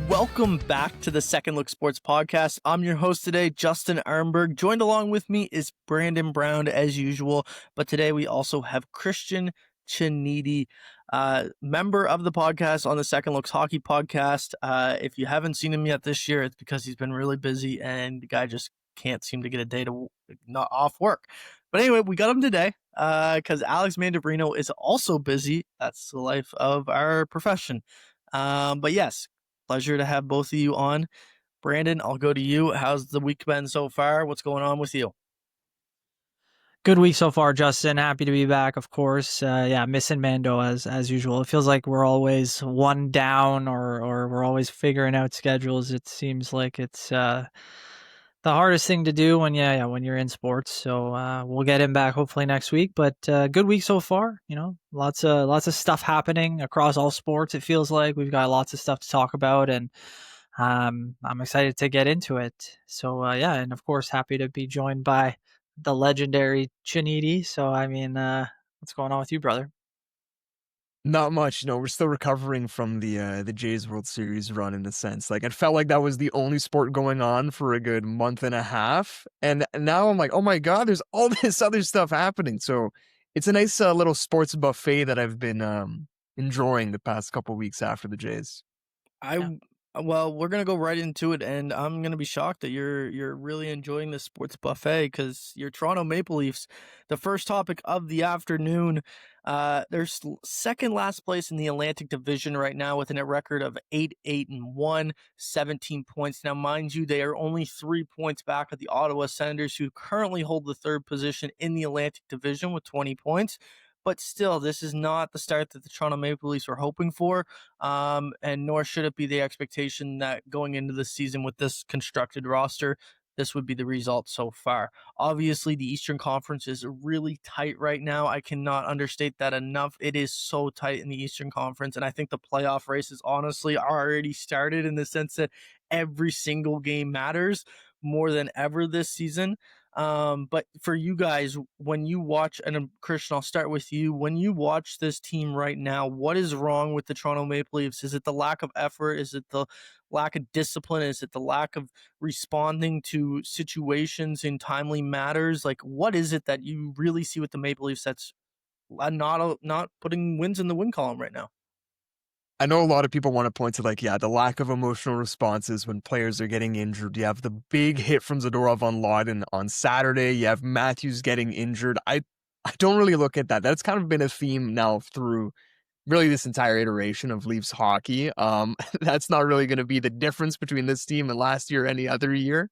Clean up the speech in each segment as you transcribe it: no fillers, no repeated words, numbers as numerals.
Welcome back to the Second Look Sports Podcast. I'm your host today, Justin Arenburg. Joined along with me is Brandon Brown as usual, but today we also have Cristian Ceniti, member of the podcast on the Second Looks Hockey Podcast. If you haven't seen him yet this year, it's because he's been really busy and the guy just can't seem to get a day to not off work. But anyway, we got him today because Alex Mandabrino is also busy. That's the life of our profession. But yes, pleasure to have both of you on. Brandon, I'll go to you. How's the week been so far? What's going on with you? Good week so far, Justin. Happy to be back, of course. Missing Mando as usual. It feels like we're always one down or we're always figuring out schedules. It seems like it's the hardest thing to do when you're in sports. So we'll get him back hopefully next week. But good week so far. You know, lots of stuff happening across all sports. It feels like we've got lots of stuff to talk about, and I'm excited to get into it. So and of course happy to be joined by the legendary Ceniti. So I mean, what's going on with you, brother? Not much. We're still recovering from the Jays World Series run in a sense. Like, it felt like that was the only sport going on for a good month and a half. And now I'm like, oh my God, there's all this other stuff happening. So it's a nice little sports buffet that I've been enjoying the past couple weeks after the Jays. Well, we're gonna go right into it, and I'm gonna be shocked that you're really enjoying the sports buffet because your Toronto Maple Leafs, the first topic of the afternoon, they're second last place in the Atlantic Division right now with a record of 8-1, 17 points. Now, mind you, they are only 3 points back of the Ottawa Senators, who currently hold the third position in the Atlantic Division with 20 points. But still, this is not the start that the Toronto Maple Leafs were hoping for, and nor should it be the expectation that going into the season with this constructed roster, this would be the result so far. Obviously, the Eastern Conference is really tight right now. I cannot understate that enough. It is so tight in the Eastern Conference, and I think the playoff races honestly already started in the sense that every single game matters more than ever this season. But for you guys, when you watch, and Cristian, I'll start with you. When you watch this team right now, what is wrong with the Toronto Maple Leafs? Is it the lack of effort? Is it the lack of discipline? Is it the lack of responding to situations in timely matters? Like, what is it that you really see with the Maple Leafs that's not putting wins in the win column right now? I know a lot of people want to point to the lack of emotional responses when players are getting injured. You have the big hit from Zadorov on Lawton on Saturday. You have Matthews getting injured. I don't really look at that. That's kind of been a theme now through really this entire iteration of Leafs hockey. That's not really going to be the difference between this team and last year or any other year.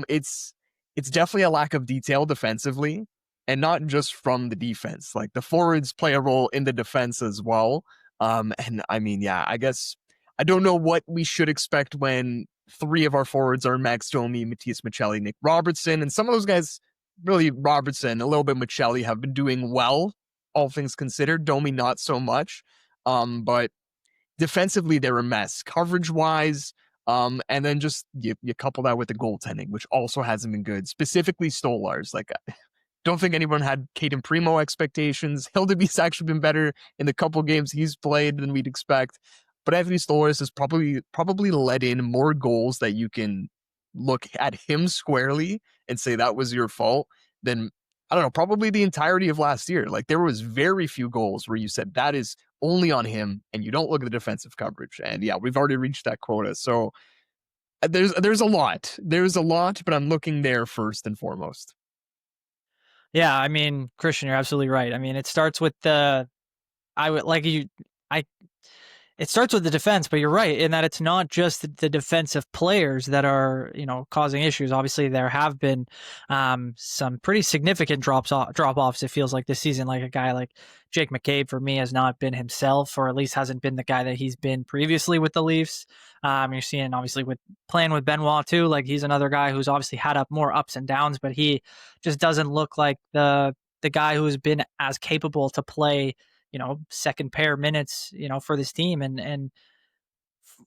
It's definitely a lack of detail defensively, and not just from the defense. Like, the forwards play a role in the defense as well. And I mean, I guess I don't know what we should expect when three of our forwards are Max Domi, Matias Maccelli, Nick Robertson, and some of those guys, really Robertson, a little bit Maccelli, have been doing well, all things considered. Domi not so much, but defensively they're a mess, coverage-wise, and then just you couple that with the goaltending, which also hasn't been good, specifically Stolarz. Like, don't think anyone had Caden Primo expectations. Hildeby's actually been better in the couple games he's played than we'd expect. But Anthony Stolarz has probably let in more goals that you can look at him squarely and say that was your fault than, I don't know, probably the entirety of last year. Like, there was very few goals where you said that is only on him, and you don't look at the defensive coverage. And we've already reached that quota. So there's a lot. There's a lot, but I'm looking there first and foremost. Yeah, I mean, Cristian, you're absolutely right. I mean, it starts with it starts with the defense, but you're right in that it's not just the defensive players that are, causing issues. Obviously, there have been some pretty significant drop-offs, it feels like, this season. Like, a guy like Jake McCabe, for me, has not been himself, or at least hasn't been the guy that he's been previously with the Leafs. You're seeing, obviously, with playing with Benoit too, like, he's another guy who's obviously had more ups and downs, but he just doesn't look like the guy who's been as capable to play second pair minutes, for this team. And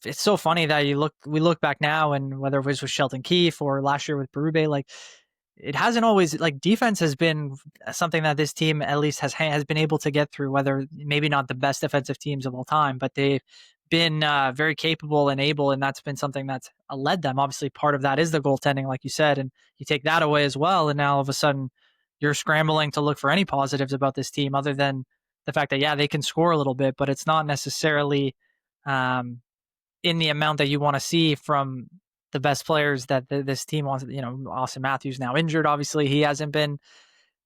it's so funny that we look back now, and whether it was with Shelton Keefe or last year with Berube, like, it hasn't always, like, defense has been something that this team at least has been able to get through, whether maybe not the best defensive teams of all time, but they've been very capable and able, and that's been something that's led them. Obviously, part of that is the goaltending, like you said, and you take that away as well, and now all of a sudden you're scrambling to look for any positives about this team other than the fact that they can score a little bit, but it's not necessarily um, in the amount that you want to see from the best players that this team wants. Austin Matthews now injured. Obviously, he hasn't been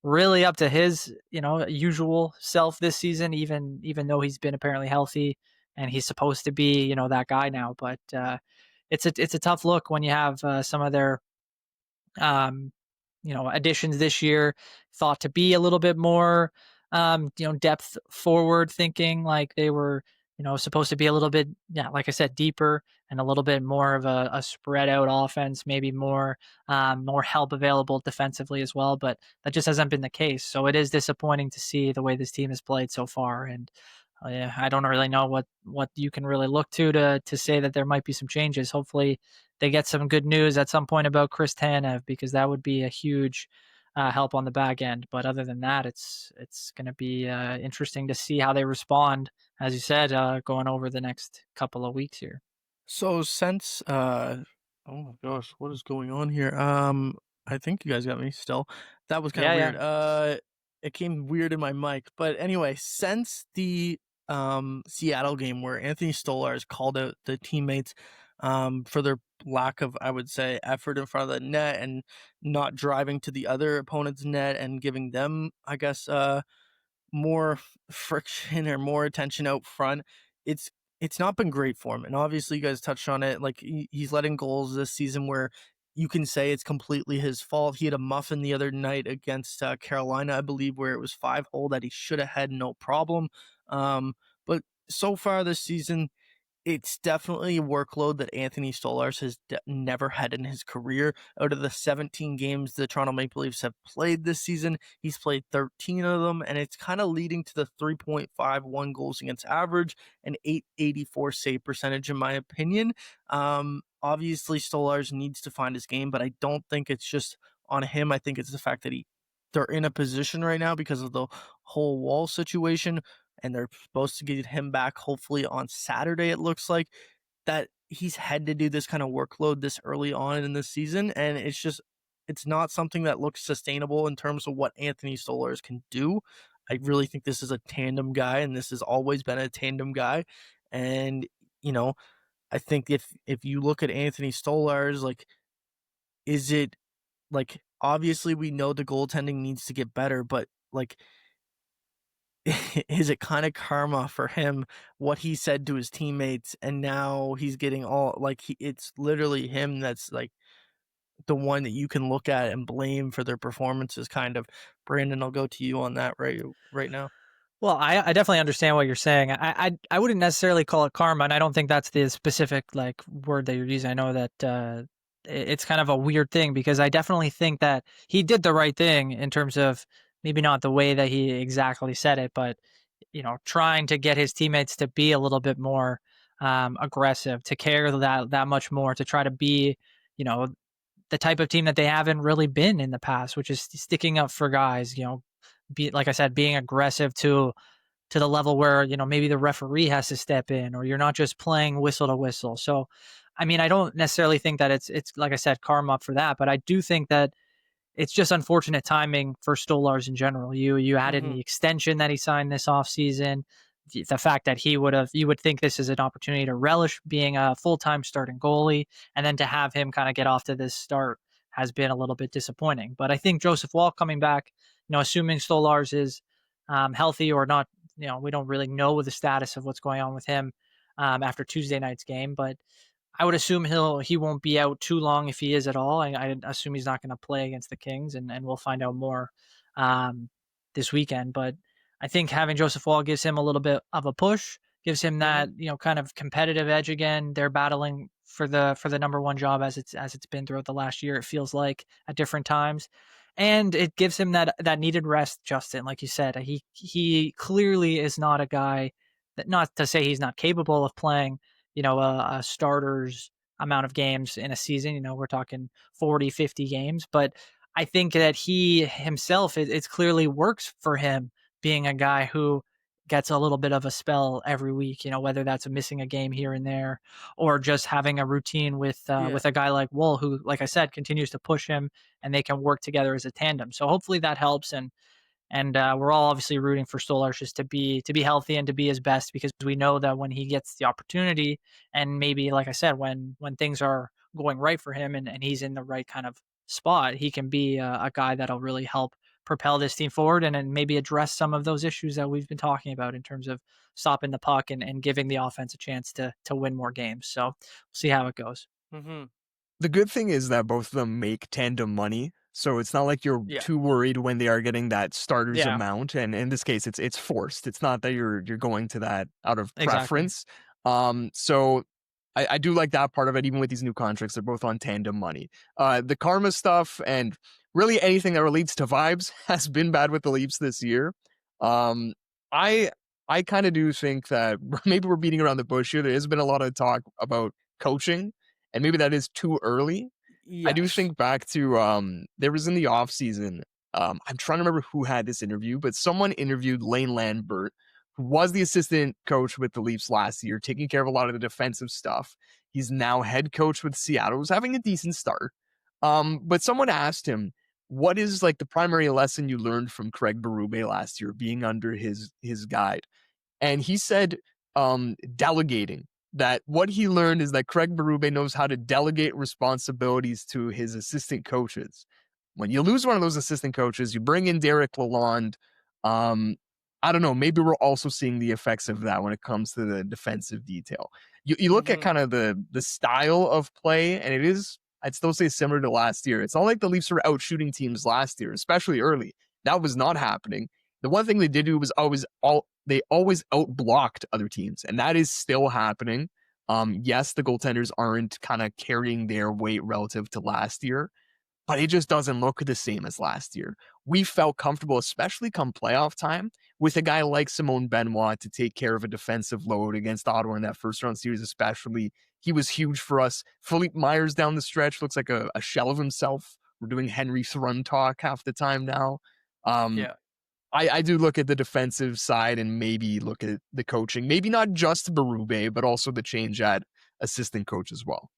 really up to his usual self this season, even though he's been apparently healthy and he's supposed to be that guy now. But it's a tough look when you have some of their um, additions this year thought to be a little bit more, depth forward thinking, like they were, supposed to be a little bit, like I said, deeper and a little bit more of a spread out offense, maybe more help available defensively as well. But that just hasn't been the case. So it is disappointing to see the way this team has played so far. And yeah, I don't really know what you can really look to say that there might be some changes. Hopefully, they get some good news at some point about Chris Tanev, because that would be a huge help on the back end. But other than that, it's going to be interesting to see how they respond, as you said, going over the next couple of weeks here. So since oh my gosh, what is going on here? I think you guys got me still. That was kind of weird. It came weird in my mic. But anyway, since the Seattle game where Anthony Stolarz called out the teammates for their lack of, I would say, effort in front of the net and not driving to the other opponent's net and giving them, I guess, more friction or more attention out front, it's it's not been great for him. And obviously, you guys touched on it. Like he's letting goals this season where you can say it's completely his fault. He had a muffin the other night against Carolina, I believe, where it was 5-hole that he should have had no problem. But so far this season, it's definitely a workload that Anthony Stolarz has never had in his career. Out of the 17 games the Toronto Maple Leafs have played this season, he's played 13 of them, and it's kind of leading to the 3.51 goals against average and 884 save percentage, in my opinion. Obviously, Stolarz needs to find his game, but I don't think it's just on him. I think it's the fact that they're in a position right now because of the whole wall situation, and they're supposed to get him back hopefully on Saturday, it looks like, that he's had to do this kind of workload this early on in the season, and it's not something that looks sustainable in terms of what Anthony Stolarz can do. I really think this is a tandem guy, and this has always been a tandem guy. And, you know, I think if you look at Anthony Stolarz, like, is it like, obviously we know the goaltending needs to get better, but like, is it kind of karma for him what he said to his teammates, and now he's getting all like it's literally him that's like the one that you can look at and blame for their performances, kind of. Brandon, I'll go to you on that right now. Well, I definitely understand what you're saying. I wouldn't necessarily call it karma, and I don't think that's the specific like word that you're using. I know that it's kind of a weird thing, because I definitely think that he did the right thing in terms of maybe not the way that he exactly said it, but trying to get his teammates to be a little bit more aggressive, to care that much more, to try to be you know the type of team that they haven't really been in the past, which is sticking up for guys. Be like I said, being aggressive to the level where maybe the referee has to step in, or you're not just playing whistle to whistle. So, I mean, I don't necessarily think that it's like I said, karma for that, but I do think that it's just unfortunate timing for Stolarz in general. You added Mm-hmm. the extension that he signed this offseason, the fact that you would think this is an opportunity to relish being a full-time starting goalie, and then to have him kind of get off to this start has been a little bit disappointing. But I think Joseph Wall coming back, assuming Stolarz is healthy or not, we don't really know the status of what's going on with him after Tuesday night's game, but I would assume he won't be out too long if he is at all. I assume he's not going to play against the Kings, and we'll find out more this weekend. But I think having Joseph Wall gives him a little bit of a push, gives him that kind of competitive edge again. They're battling for the number one job as it's been throughout the last year. It feels like at different times, and it gives him that needed rest. Justin, like you said, he clearly is not a guy that, not to say he's not capable of playing a starter's amount of games in a season. We're talking 40, 50 games. But I think that he himself, it clearly works for him being a guy who gets a little bit of a spell every week, whether that's missing a game here and there or just having a routine Yeah. with a guy like Wool, who, like I said, continues to push him and they can work together as a tandem. So hopefully that helps. And we're all obviously rooting for Stolarz just to be healthy and to be his best, because we know that when he gets the opportunity, and maybe, like I said, when things are going right for him and he's in the right kind of spot, he can be a guy that'll really help propel this team forward and then maybe address some of those issues that we've been talking about in terms of stopping the puck and giving the offense a chance to win more games. So we'll see how it goes. Hmm. The good thing is that both of them make tandem money, so it's not like you're Yeah. too worried when they are getting that starter's Yeah, amount, and in this case, it's forced. It's not that you're going to that out of exactly. preference. So I do like that part of it, even with these new contracts, they're both on tandem money. The karma stuff and really anything that relates to vibes has been bad with the Leafs this year. Um, I I kind of do think that maybe we're beating around the bush here. There has been a lot of talk about coaching, and maybe that is too early. I do Yes. think back to there was in the offseason, I'm trying to remember who had this interview, but someone interviewed Lane Lambert, who was the assistant coach with the Leafs last year, taking care of a lot of the defensive stuff. He's now head coach with Seattle, who's having a decent start. But someone asked him, what is like the primary lesson you learned from Craig Berube last year, being under his guide? And he said, delegating. That what he learned is that Craig Berube knows how to delegate responsibilities to his assistant coaches. When you lose one of those assistant coaches, you bring in Derek Lalonde. Um, I don't know. Maybe we're also seeing the effects of that when it comes to the defensive detail. You look at Hmm. kind of the style of play, and it is, I'd still say, similar to last year. It's not like the Leafs were out shooting teams last year, especially early. That was not happening. The one thing they did do was they always outblocked other teams, and that is still happening. Yes, the goaltenders aren't kind of carrying their weight relative to last year, but it just doesn't look the same as last year. We felt comfortable, especially come playoff time, with a guy like Simone Benoit to take care of a defensive load against Ottawa in that first round series, especially. He was huge for us. Philippe Myers down the stretch looks like a shell of himself. We're doing Henry Thrun talk half the time now. Um, Yeah. I do look at the defensive side and maybe look at the coaching. Maybe not just Berube, but also the change at assistant coach as well.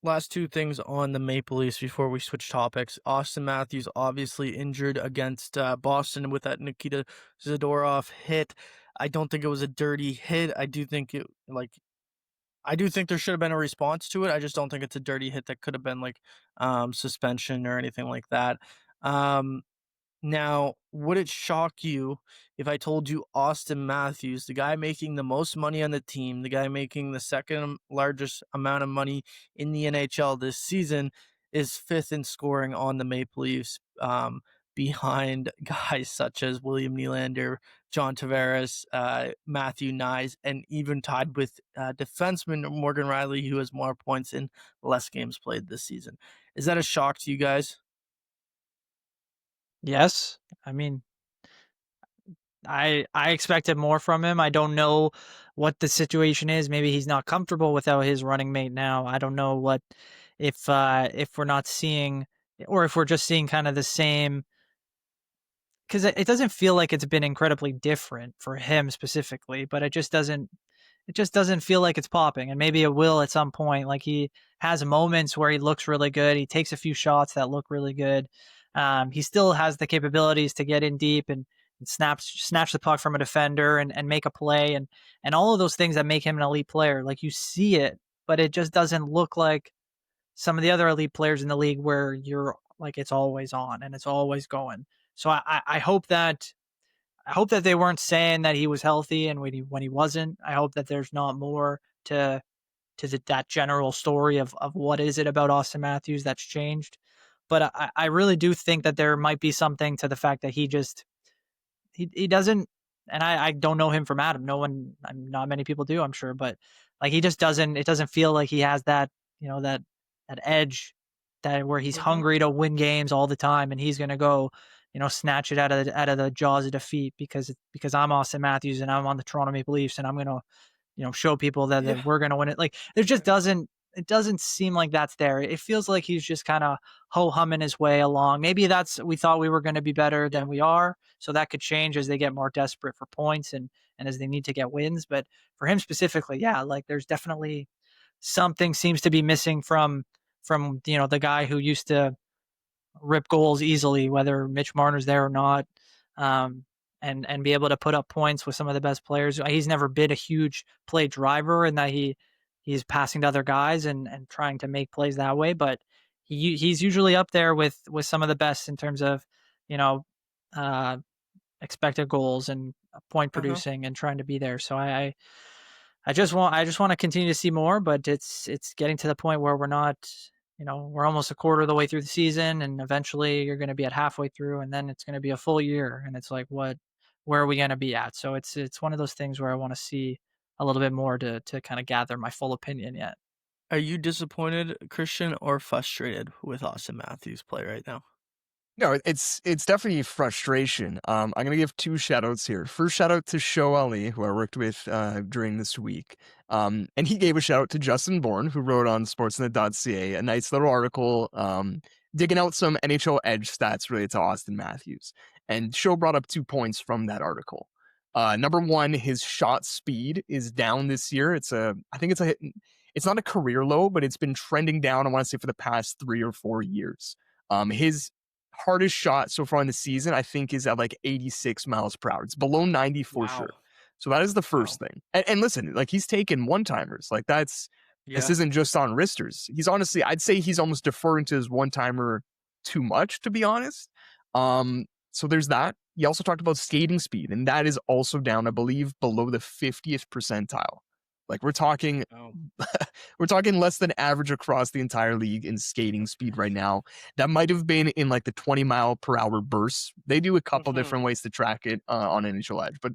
Last two things on the Maple Leafs before we switch topics. Austin Matthews obviously injured against Boston with that Nikita Zadorov hit. I don't think it was a dirty hit. I do think there should have been a response to it. I just don't think it's a dirty hit that could have been like suspension or anything like that. Um, Now, would it shock you if I told you Austin Matthews, the guy making the most money on the team, the guy making the second largest amount of money in the NHL this season, is fifth in scoring on the Maple Leafs, behind guys such as William Nylander, John Tavares, Matthew Nyes, and even tied with defenseman Morgan Riley, who has more points in less games played this season? Is that a shock to you guys? Yes. I mean, I expected more from him. I don't know what the situation is. Maybe he's not comfortable without his running mate now. I don't know what if we're not seeing, or if we're just seeing kind of the same, because it doesn't feel like it's been incredibly different for him specifically, but it just doesn't feel like it's popping, and maybe it will at some point. Like, he has moments where he looks really good. He takes a few shots that look really good. He still has the capabilities to get in deep and snatch the puck from a defender and make a play, and all of those things that make him an elite player. Like, you see it, but it just doesn't look like some of the other elite players in the league where you're like, it's always on and it's always going. So I hope that they weren't saying that he was healthy and when he wasn't. I hope that there's not more to that general story of what is it about Austin Matthews that's changed. But I really do think that there might be something to the fact that he doesn't, and I don't know him from Adam. No one, not many people do, I'm sure, but like, he just doesn't. It doesn't feel like he has that, that edge, that where he's Mhm. hungry to win games all the time, and he's gonna go, snatch it out of the jaws of defeat because I'm Austin Matthews and I'm on the Toronto Maple Leafs and I'm gonna, show people that Yeah. we're gonna win it. Like, there just doesn't. it doesn't seem like that's there. It feels like he's just kind of ho-humming his way along. Maybe we thought we were going to be better than we are. So that could change as they get more desperate for points and as they need to get wins. But for him specifically, yeah, like there's definitely something seems to be missing from the guy who used to rip goals easily, whether Mitch Marner's there or not, um, and be able to put up points with some of the best players. He's never been a huge play driver in that he's passing to other guys and trying to make plays that way, but he's usually up there with some of the best in terms of you know uh, expected goals and point Uh-huh. producing and trying to be there. So I just want to continue to see more, but it's getting to the point where we're not, we're almost a quarter of the way through the season, and eventually you're going to be at halfway through, and then it's going to be a full year, and it's like, where are we going to be at? So it's one of those things where I want to see a little bit more to kind of gather my full opinion yet. Are you disappointed, Christian, or frustrated with Austin Matthews' play right now? No, it's definitely frustration. I'm gonna give two shout outs here. First shout out to Show Ali, who I worked with during this week. And he gave a shout out to Justin Bourne, who wrote on sportsnet.ca a nice little article digging out some NHL edge stats related to Austin Matthews. And Show brought up 2 points from that article. Number one, his shot speed is down this year. I think it's not a career low, but it's been trending down, I want to say, for the past 3 or 4 years. His hardest shot so far in the season, I think, is at like 86 miles per hour. It's below 90 for Wow. sure. So that is the first Wow. thing. And listen, like he's taken one-timers. Like this Yeah. isn't just on wristers. He's honestly, I'd say he's almost deferring to his one-timer too much, to be honest. So there's that. He also talked about skating speed, and that is also down, I believe, below the 50th percentile. Like we're talking Oh. we're talking less than average across the entire league in skating speed right now. That might have been in like the 20-mile-per-hour bursts. They do a couple Mhm. different ways to track it on NHL Edge, but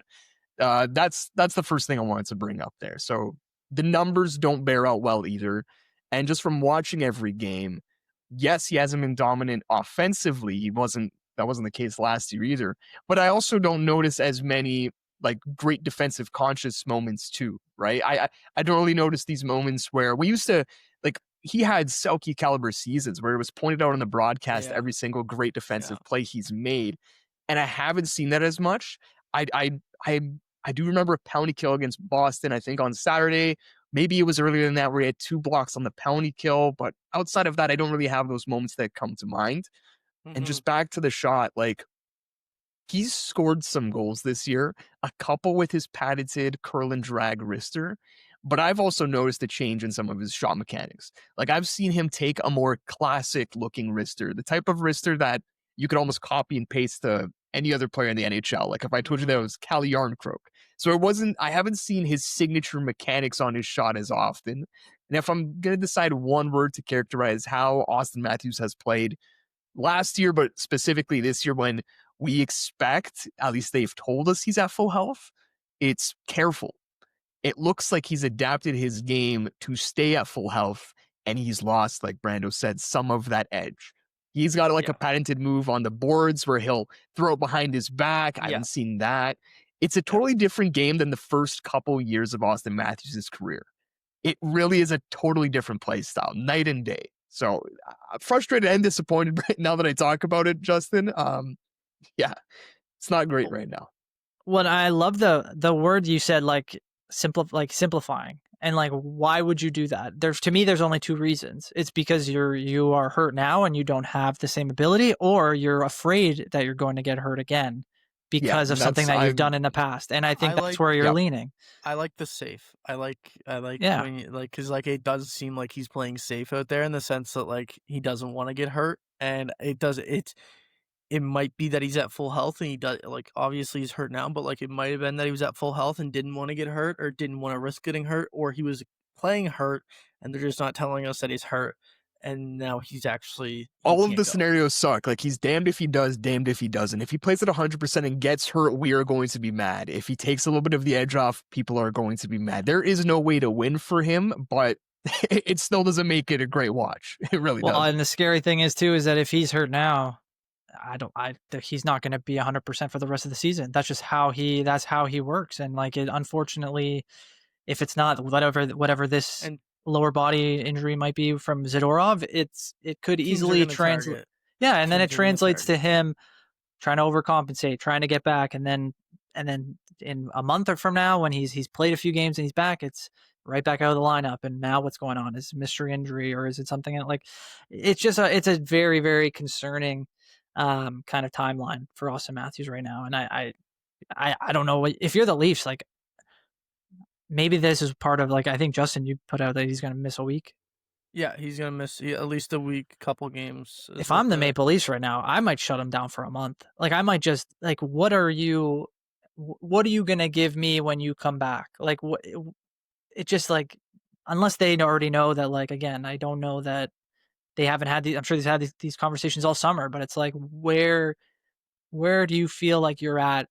that's the first thing I wanted to bring up there. So the numbers don't bear out well either. And just from watching every game, yes, he hasn't been dominant offensively. That wasn't the case last year either. But I also don't notice as many like great defensive conscious moments too, right? I don't really notice these moments where we used to like he had Selke caliber seasons where it was pointed out on the broadcast Yeah. every single great Yeah. defensive play he's made. And I haven't seen that as much. I I I I do remember a penalty kill against Boston, I think on Saturday. Maybe it was earlier than that where he had 2 blocks on the penalty kill. But outside of that, I don't really have those moments that come to mind. And Mhm. just back to the shot, like he's scored some goals this year, a couple with his patented curl and drag wrister, but I've also noticed a change in some of his shot mechanics. Like I've seen him take a more classic looking wrister, the type of wrister that you could almost copy and paste to any other player in the NHL. Like if I told you that it Mhm. was Calle Yarncroke. So I haven't seen his signature mechanics on his shot as often. And if I'm going to decide one word to characterize how Austin Matthews has played last year, but specifically this year when we expect, at least they've told us he's at full health, it's careful. It looks like he's adapted his game to stay at full health and he's lost, like Brando said, some of that edge. He's got like a Yeah. patented move on the boards where he'll throw it behind his back. I Yeah. haven't seen that. It's a Yeah. totally different game than the first couple years of Austin Matthews' career. It really is a totally different play style, night and day. So frustrated and disappointed right now that I talk about it, Justin. Yeah, it's not great right now. What I love the word you said, like simplifying, and like why would you do that? There's only two reasons. It's because you are hurt now and you don't have the same ability, or you're afraid that you're going to get hurt again Yeah, because of something that's that you've I'm. done in the past. And I I think that's like where you're Yep. leaning. I like the safe. I like Yeah. when you like because like it does seem like he's playing safe out there in the sense that like he doesn't want to get hurt, and it might be that he's at full health and he does like obviously he's hurt now, but like it might have been that he was at full health and didn't want to get hurt or didn't want to risk getting hurt, or he was playing hurt and they're just not telling us that he's hurt, and now he All of can't the go. scenarios suck. Like he's damned if he does, damned if he doesn't. If he plays at 100% and gets hurt, we are going to be mad. If he takes a little bit of the edge off, people are going to be mad. There is no way to win for him, but it still doesn't make it a great watch. It really Well, doesn't. and the scary thing is too is that if he's hurt now, he's not going to be 100% for the rest of the season. That's how he works. And like it, unfortunately, if it's not whatever this And lower body injury might be from Zadorov, it could Teams are easily going to translate. target. Yeah, and then it Teams are going to translates to target. him trying to overcompensate, trying to get back, and then in a month or from now, when he's played a few games and he's back, it's right back out of the lineup. And now what's going on? Is it mystery injury, or is it something that, like, it's a very, very concerning kind of timeline for Austin Matthews right now. And I don't know if you're the Leafs, like, maybe this is part of, like, I think Justin, you put out that he's going to miss a week. Yeah, he's going to miss at least a week, couple games. If I'm the Maple Leafs right now, I might shut him down for a month. Like, I might just, like, what are you going to give me when you come back? Like, what, it just, like, unless they already know that, like, again, I don't know that they haven't had these, I'm sure they've had these conversations all summer, but it's like, where do you feel like you're at,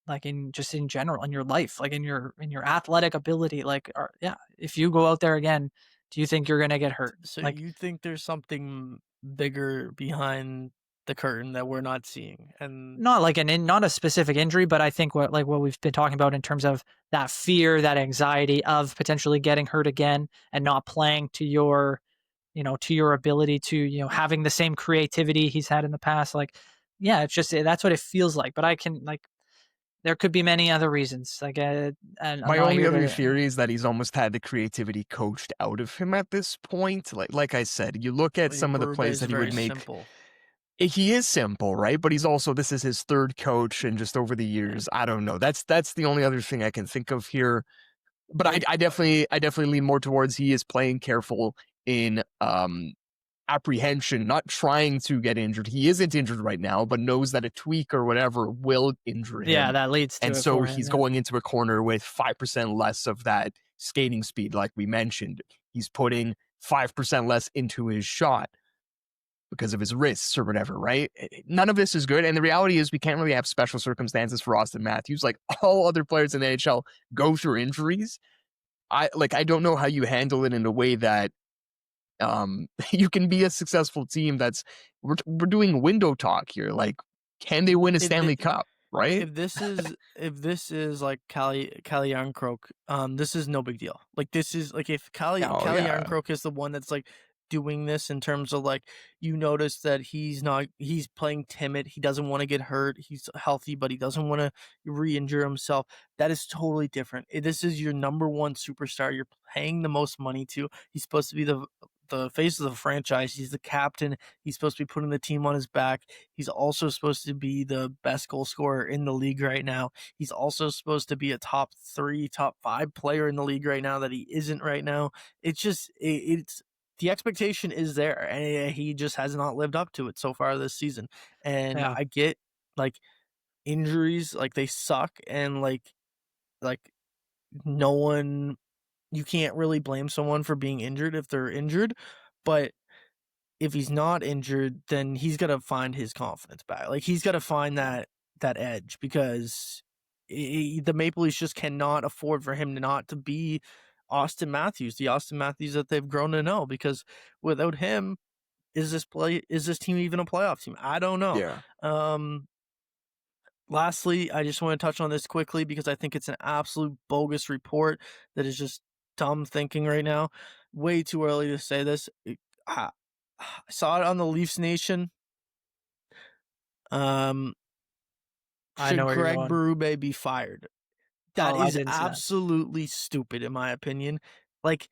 like, in general in your life, like in your athletic ability, like, yeah, if you go out there again, do you think you're going to get hurt? So Like, you think there's something bigger behind the curtain that we're not seeing? And not like not a specific injury, but I think what we've been talking about in terms of that fear, that anxiety of potentially getting hurt again and not playing to your, to your ability to, having the same creativity he's had in the past. Like, yeah, it's just, that's what it feels like. But I can, like, there could be many other reasons. Like, and I'm My not only here other to. theory is that he's almost had the creativity coached out of him at this point. Like I said, you look at some of the Berube plays is that he very would make. simple. He is simple, right? But he's also, this is his third coach, and just over the years, I don't know. That's the only other thing I can think of here. But I definitely lean more towards he is playing careful in apprehension, not trying to get injured. He isn't injured right now, but knows that a tweak or whatever will injure him. Yeah, that leads to And it so for him. he's Yeah. going into a corner with 5% less of that skating speed, like we mentioned. He's putting 5% less into his shot because of his wrists or whatever, right? None of this is good. And the reality is we can't really have special circumstances for Austin Matthews. Like, all other players in the NHL go through injuries. I don't know how you handle it in a way that you can be a successful team. We're doing window talk here. Like, can they win a Stanley Cup, right? If this is like Calle Yarncroke, this is no big deal. Like, this is like, if Calle Yarncroke is the one that's like doing this in terms of, like, you notice that he's playing timid, he doesn't want to get hurt, he's healthy, but he doesn't want to re-injure himself. That is totally different. This is your number one superstar. You're paying the most money to. He's supposed to be the face of the franchise. He's the captain. He's supposed to be putting the team on his back. He's also supposed to be the best goal scorer in the league right now. He's also supposed to be a top 3, top 5 player in the league right now that he isn't right now. It's just, it's the expectation is there, and he just has not lived up to it so far this season. And Yeah. I get, like, injuries, like, they suck, and like no one, you can't really blame someone for being injured if they're injured, but if he's not injured, then he's got to find his confidence back. Like, he's got to find that edge, because the Maple Leafs just cannot afford for him not to be Austin Matthews, the Austin Matthews that they've grown to know. Because without him, is this team even a playoff team? I don't know. Yeah. Lastly, I just want to touch on this quickly because I think it's an absolute bogus report that is just dumb thinking right now. Way too early to say this. I saw it on the Leafs Nation. I know Should where you're Craig going. Berube be fired? That I is didn't see that. absolutely stupid, in my opinion. Like,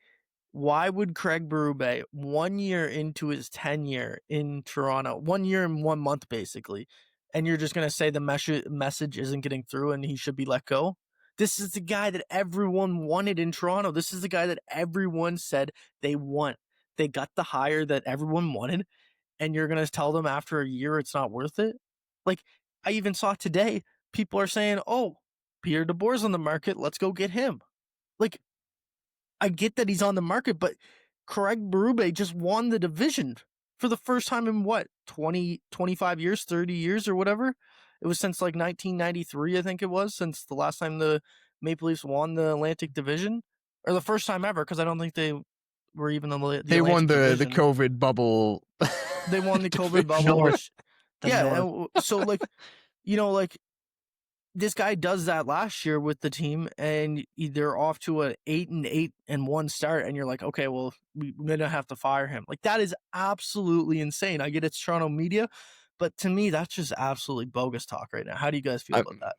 why would Craig Berube, 1 year into his tenure in Toronto, 1 year and 1 month basically, and you're just going to say the message isn't getting through and he should be let go? This is the guy that everyone wanted in Toronto. This is the guy that everyone said they want. They got the hire that everyone wanted, and you're going to tell them after a year it's not worth it? Like, I even saw today, people are saying, oh, Peter DeBoer's on the market, let's go get him. Like, I get that he's on the market, but Craig Berube just won the division for the first time in what, 20, 25 years, 30 years or whatever? It was since like 1993, I think it was, since the last time the Maple Leafs won the Atlantic Division, or the first time ever, because I don't think they were even on the They Atlantic won the Division. COVID bubble. They won the COVID bubble. North. Yeah, so like, like, this guy does that last year with the team, and they're off to a 8-8-1 start, and you're like, okay, well, we're gonna have to fire him. Like, that is absolutely insane. I get it's Toronto media, but to me, that's just absolutely bogus talk right now. How do you guys feel I, about that?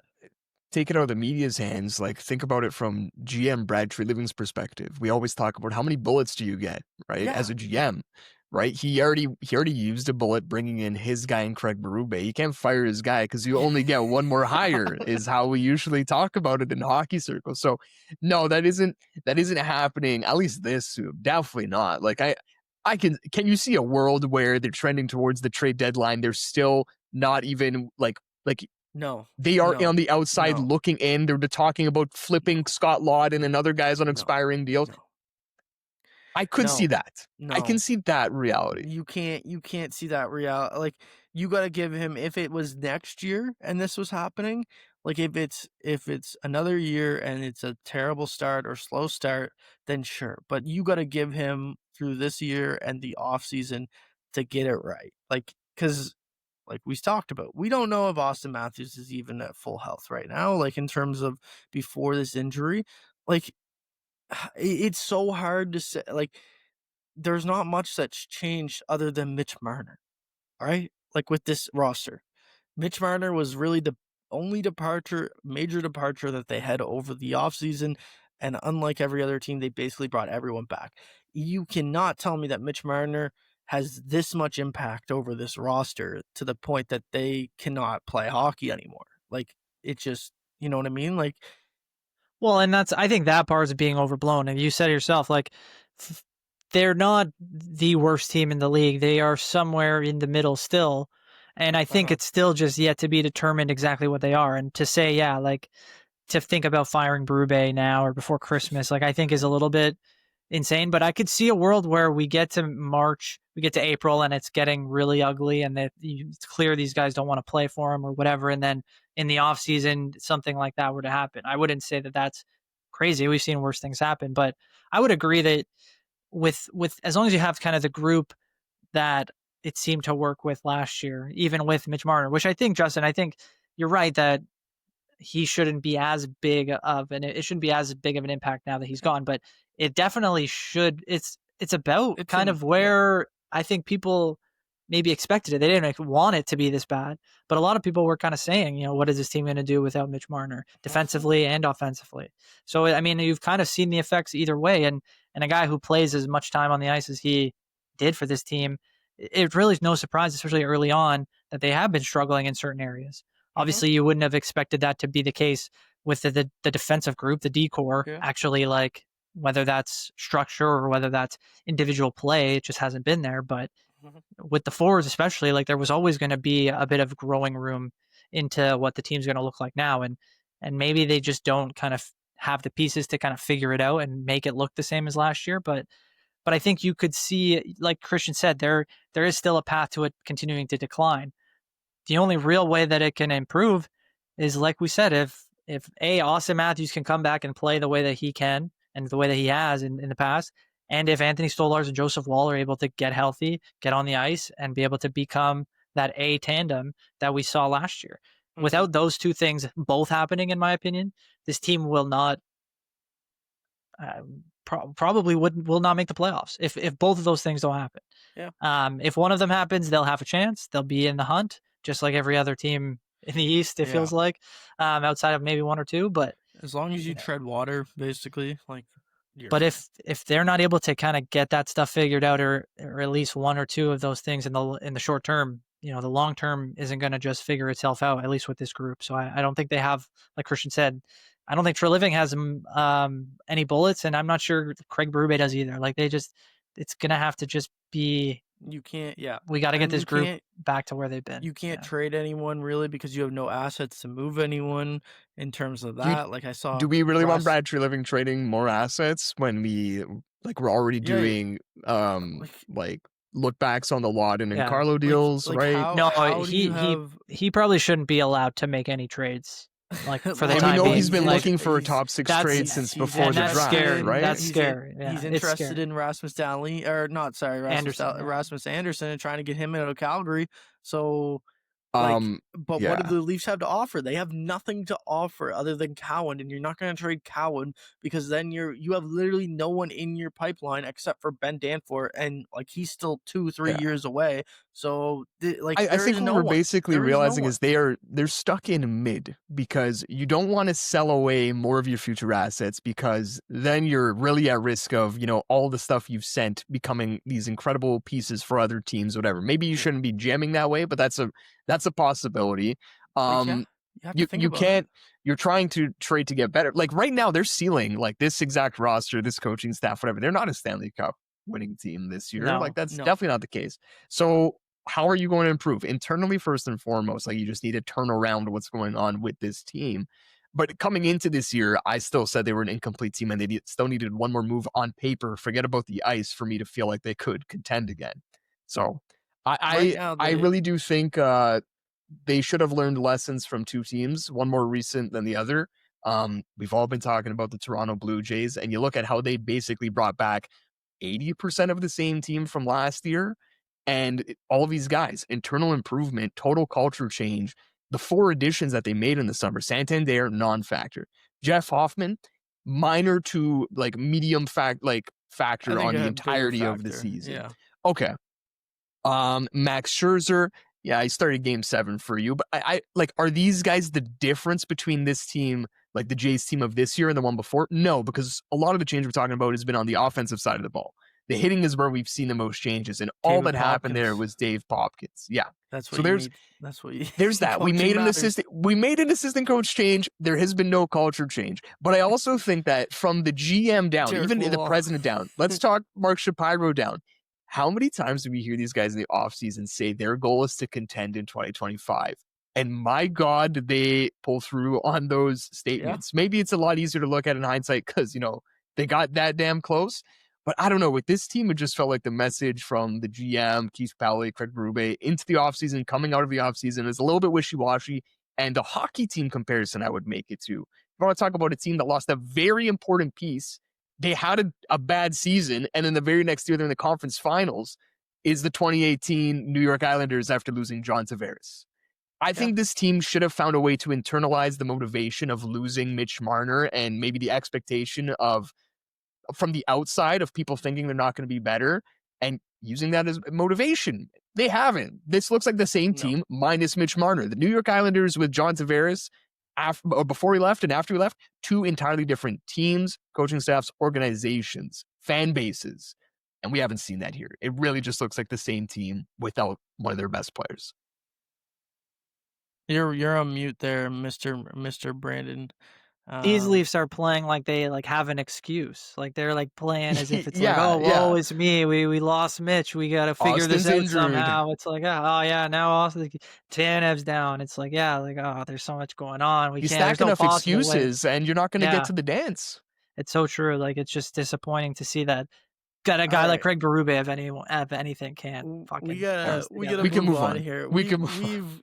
take it out of the media's hands. Like, think about it from GM Brad Treliving's perspective. We always talk about how many bullets do you get, right? Yeah. As a GM, right? He already used a bullet bringing in his guy in Craig Berube. You can't fire his guy because you only get one more hire, is how we usually talk about it in hockey circles. So no, that isn't happening. At least this, definitely not. Like, can you see a world where they're trending towards the trade deadline? They're still not even like No. they are No. on the outside No. looking in. They're talking about flipping Scott Lawton and other guys on expiring deals. No. I could No. see that. I No. can see that reality. You can't see that reality. Like, you got to give him, if it was next year and this was happening, like if it's another year and it's a terrible start or slow start, then sure. But you got to give him through this year and the off season to get it right. Like, cuz like we talked about, we don't know if Austin Matthews is even at full health right now, like in terms of before this injury. Like, it's so hard to say. Like, there's not much that's changed other than Mitch Marner, right? Like, with this roster, Mitch Marner was really the only major departure that they had over the offseason. And unlike every other team, they basically brought everyone back. You cannot tell me that Mitch Marner has this much impact over this roster to the point that they cannot play hockey anymore. Like, it just, you know what I mean? Like, Well, and I think that part is being overblown. And you said it yourself, like, they're not the worst team in the league. They are somewhere in the middle still. And I think it's still just yet to be determined exactly what they are. And to say, yeah, like, to think about firing Berube now or before Christmas, like, I think is a little bit insane. But I could see a world where we get to March, we get to April, and it's getting really ugly, and that it's clear these guys don't want to play for him or whatever. And then in the off season, something like that were to happen. I wouldn't say that that's crazy. We've seen worse things happen, but I would agree that with as long as you have kind of the group that it seemed to work with last year, even with Mitch Marner, which I think, Justin, I think you're right that he shouldn't be as big of it shouldn't be as big of an impact now that he's gone, but it definitely should. It's about kind of where I think people maybe expected it. They didn't want it to be this bad, but a lot of people were kind of saying, you know, what is this team going to do without Mitch Marner defensively and offensively? So, I mean, you've kind of seen the effects either way. And a guy who plays as much time on the ice as he did for this team, it really is no surprise, especially early on, that they have been struggling in certain areas. Obviously, you wouldn't have expected that to be the case with the defensive group, the D-core, actually, like, whether that's structure or whether that's individual play, it just hasn't been there. But with the forwards especially, like, there was always going to be a bit of growing room into what the team's going to look like now. And maybe they just don't kind of have the pieces to kind of figure it out and make it look the same as last year. But I think you could see, like Cristian said, there is still a path to it continuing to decline. The only real way that it can improve is, like we said, if Austin Matthews can come back and play the way that he can and the way that he has in the past, and if Anthony Stolarz and Joseph Woll are able to get healthy, get on the ice, and be able to become that A tandem that we saw last year. Without those two things both happening, in my opinion, this team will not probably will not make the playoffs if both of those things don't happen. If one of them happens, they'll have a chance. They'll be in the hunt, just like every other team in the East, it feels like, outside of maybe one or two. But as long as you tread water, basically, like. But if they're not able to kind of get that stuff figured out, or at least one or two of those things in the short term, you know, the long term isn't going to just figure itself out, at least with this group. So I don't think they have, like Cristian said, I don't think Treliving has any bullets, and I'm not sure Craig Berube does either. Like, it's going to have to just be. You can't, we got to get this group back to where they've been. You can't trade anyone really because you have no assets to move anyone in terms of that. Like, I saw. Do we really want Brad Treliving trading more assets when we're already doing like look backs on the Lawton and Carlo deals, right? He probably shouldn't be allowed to make any trades. Like, for the time we know being, he's been looking for a top six trade since before the draft, right? That's scary. He's interested in Rasmus Anderson and trying to get him out of Calgary. So Like, Um, but what do yeah. the Leafs have to offer? They have nothing to offer other than Cowan, and you're not going to trade Cowan because then you have literally no one in your pipeline except for Ben Danforth, and like he's still 2-3 Yeah. years away. So like I there think is what no we're one. basically There is no realizing one. is they're stuck in mid because you don't want to sell away more of your future assets because then you're really at risk of, all the stuff you've sent becoming these incredible pieces for other teams, whatever. Maybe you shouldn't be jamming that way, but that's a possibility. But yeah, Um, you have to think you about it. can't you're trying to trade to get better. Like right now, their ceiling, like this exact roster, this coaching staff, whatever, they're not a Stanley Cup winning team this year. Like No. that's No, definitely not the case. So how are you going to improve internally first and foremost? Like you just need to turn around what's going on with this team. But coming into this year, I still said they were an incomplete team and they still needed one more move on paper. Forget about the ice for me to feel like they could contend again. So right I now I, I really do think they should have learned lessons from two teams, one more recent than the other. We've all been talking about the Toronto Blue Jays, and you look at how they basically brought back 80% of the same team from last year. And all of these guys, internal improvement, total culture change, the four additions that they made in the summer, Santander, non-factor. Jeff Hoffman, minor to like medium I factor think on the a bigger entirety of the factor. season. Yeah, Okay. Max Scherzer, yeah, I started game 7 for you, but I like, are these guys the difference between this team, like the Jays team of this year and the one before? No, because a lot of the change we're talking about has been on the offensive side of the ball. The hitting is where we've seen the most changes, and all David that happened there Popkins. was Dave Popkins. Yeah. That's So what you there's need. That's what you there's that. coaching matters. We made an assistant coach change. There has been no culture change. But I also think that from the GM down, Derek even the Wall. president down, let's talk Mark Shapiro down. How many times do we hear these guys in the offseason say their goal is to contend in 2025? And my God, did they pull through on those Yeah. statements? Maybe it's a lot easier to look at in hindsight because, they got that damn close. But I don't know. With this team, it just felt like the message from the GM, Keith Pally, Craig Berube, into the offseason, coming out of the offseason, is a little bit wishy-washy. And the hockey team comparison I would make it to. If I want to talk about a team that lost a very important piece, they had a bad season, and then the very next year they're in the conference finals, is the 2018 New York Islanders after losing John Tavares. I Yeah. think this team should have found a way to internalize the motivation of losing Mitch Marner and maybe the expectation of from the outside of people thinking they're not going to be better and using that as motivation. They haven't. This looks like the same No. team minus Mitch Marner. The New York Islanders with John Tavares before he left and after he left, two entirely different teams, coaching staffs, organizations, fan bases. And we haven't seen that here. It really just looks like the same team without one of their best players. You're on mute there, Mr. Brandon. These Leafs are playing like they like have an excuse. Like they're like playing as if it's like, Yeah, oh, woe yeah. is me. We lost Mitch. We got to figure this Austin's out injured. somehow. It's like, oh yeah, now Austin Tanev's down. It's like, yeah, like, oh, there's so much going on. You There's stack no enough possible way. excuses and you're not going to get Yeah, to the dance. it's so true. Like it's just disappointing to see that got a All guy like right. Craig Berube if anything can't We fucking hold gotta us we together. gotta We can move move on on. here. We can move on.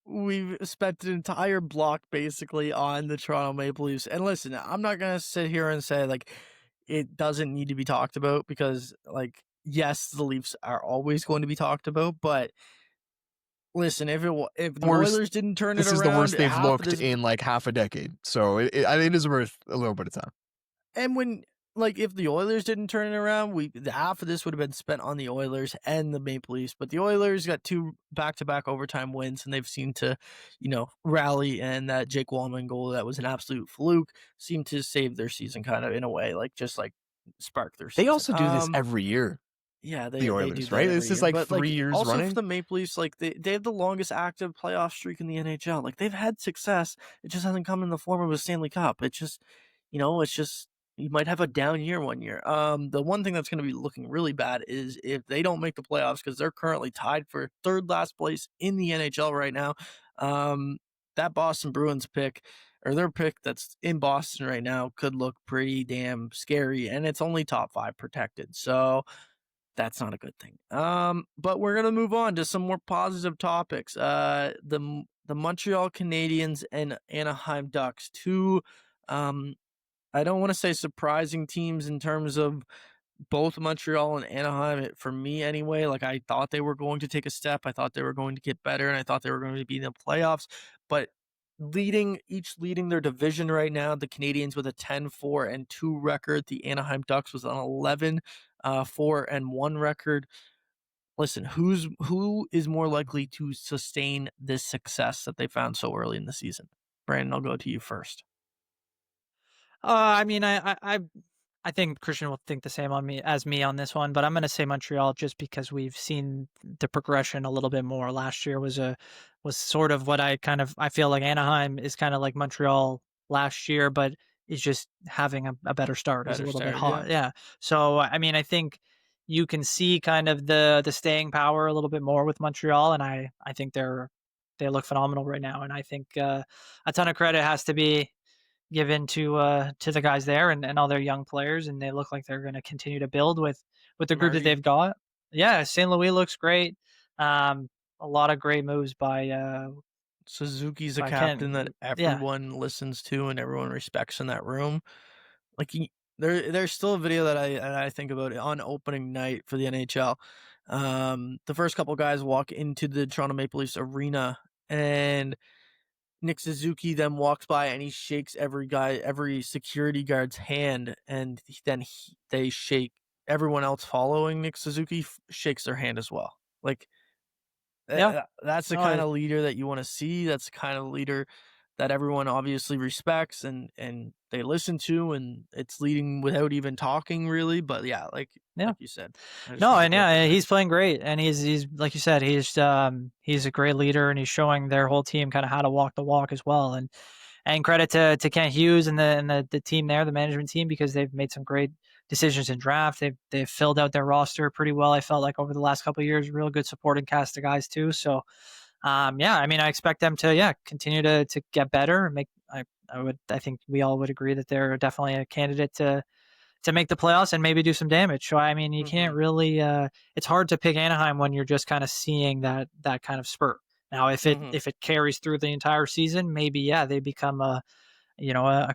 We've spent an entire block basically on the Toronto Maple Leafs. And listen, I'm not gonna sit here and say like it doesn't need to be talked about because like yes, the Leafs are always going to be talked about, but listen, if the Worst. Oilers didn't turn it This is the around, worst they've half of looked this. in like half a decade. So it is worth a little bit of time. And when like if the Oilers didn't turn it around, the half of this would have been spent on the Oilers and the Maple Leafs. But the Oilers got 2 back-to-back overtime wins, and they've seemed to, rally. And that Jake Wallman goal that was an absolute fluke seemed to save their season, kind of in a way, like just like spark their They season. also do this every year. Yeah, The they do Oilers, that right? every This is year. like But 3 like years also for running. the Maple Leafs, like they have the longest active playoff streak in the NHL. Like they've had success. It just hasn't come in the form of a Stanley Cup. It's just, it's just you might have a down year one year. The one thing that's going to be looking really bad is if they don't make the playoffs because they're currently tied for third last place in the NHL right now. That Boston Bruins pick or their pick that's in Boston right now could look pretty damn scary, and it's only top 5 protected. So that's not a good thing. But we're gonna move on to some more positive topics. The Montreal Canadiens and Anaheim Ducks, two I don't want to say surprising teams in terms of both Montreal and Anaheim, for me anyway, like I thought they were going to take a step. I thought they were going to get better, and I thought they were going to be in the playoffs. But leading their division right now, the Canadiens with a 10-4-2 record, the Anaheim Ducks with an 11-4-1 record. Listen, who is more likely to sustain this success that they found so early in the season? Brandon, I'll go to you first. I mean, I think Christian will think the same on me on this one, but I'm going to say Montreal just because we've seen the progression a little bit more. Last year was sort of what I feel like Anaheim is kind of like Montreal last year, but is just having a better start. Is a Better little bit start, yeah. hot, yeah. So I mean, I think you can see kind of the staying power a little bit more with Montreal, and I think they look phenomenal right now, and I think a ton of credit has to be given to the guys there and all their young players, and they look like they're going to continue to build with the group that Marty they've got. Yeah, St. Louis looks great. A lot of great moves Suzuki's a by captain that Ken. Yeah, everyone listens to and everyone respects in that room. Like there's still a video that I think about on opening night for the NHL. The first couple guys walk into the Toronto Maple Leafs arena, and Nick Suzuki then walks by and he shakes every security guard's hand, and they shake everyone else following Nick Suzuki shakes their hand as well. Like yeah. that's the No, kind of leader that you want to see. That's the kind of leader that everyone obviously respects and they listen to, and it's leading without even talking really. But yeah, yeah. like you said, I just No, think the and growth is yeah, there. he's playing great, and he's like you said, he's a great leader, and he's showing their whole team kind of how to walk the walk as well. And credit to Kent Hughes and the team there, the management team, because they've made some great decisions in draft. They've filled out their roster pretty well. I felt like over the last couple of years, real good supporting cast of guys too. So yeah, I mean, I expect them to continue to get better and make. I think we all would agree that they're definitely a candidate to make the playoffs and maybe do some damage. So I mean, you can't Mm-hmm. really. It's hard to pick Anaheim when you're just kind of seeing that kind of spurt. Now, Mm-hmm. if it carries through the entire season, maybe they become a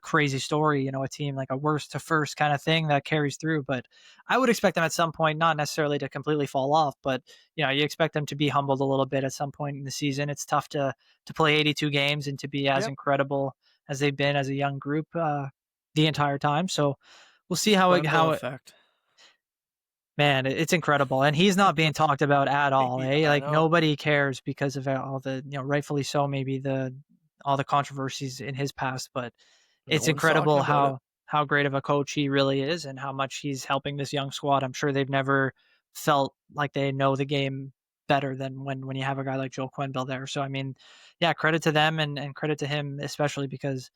crazy story, a team like a worst to first kind of thing that carries through. But I would expect them at some point, not necessarily to completely fall off, but you expect them to be humbled a little bit at some point in the season. It's tough to play 82 games and to be as Yep. incredible as they've been as a young group the entire time. So we'll see Quenville how effect. Man, it's incredible, and he's not being talked about at all, Yeah, eh? I Like, know. nobody cares because of all the rightfully so, maybe all the controversies in his past, but No it's one's talking incredible about it. how great of a coach he really is and how much he's helping this young squad. I'm sure they've never felt like they know the game better than when you have a guy like Joel Quenneville there. So, I mean, yeah, credit to them and credit to him, especially because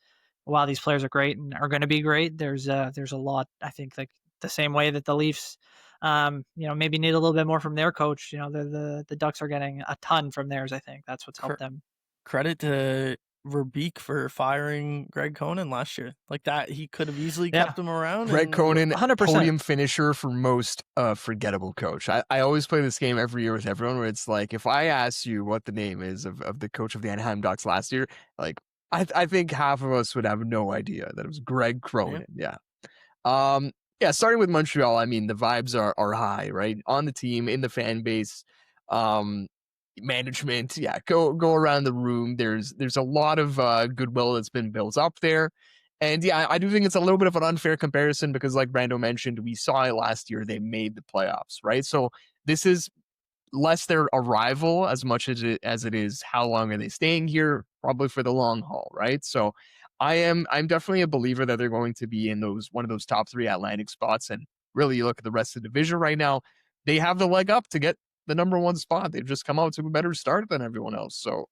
while these players are great and are gonna be great, there's a lot, I think, like, the same way that the Leafs maybe need a little bit more from their coach. The Ducks are getting a ton from theirs. I think that's what's Cr- helped them. Credit to Verbeek for firing Greg Conan last year. Like that, he could have easily Yeah, kept him around, Greg and Conan, 100%. podium finisher for most forgettable coach. I always play this game every year with everyone where it's like, if I ask you what the name is of the coach of the Anaheim Ducks last year, like, I think half of us would have no idea that it was Greg yeah, Cronin. Yeah. Um, yeah, starting with Montreal, I mean, the vibes are high, right? On the team, in the fan base, um, management, yeah, go around the room. There's a lot of goodwill that's been built up there. And yeah, I do think it's a little bit of an unfair comparison because, like Brando mentioned, we saw it last year. They made the playoffs, right? So this is less their arrival as much as it is how long are they staying here, probably for the long haul, right? So I'm definitely a believer that they're going to be in those one of those top 3 Atlantic spots. And really, you look at the rest of the division right now, they have the leg up to get the number 1 spot. They've just come out to a better start than everyone else. So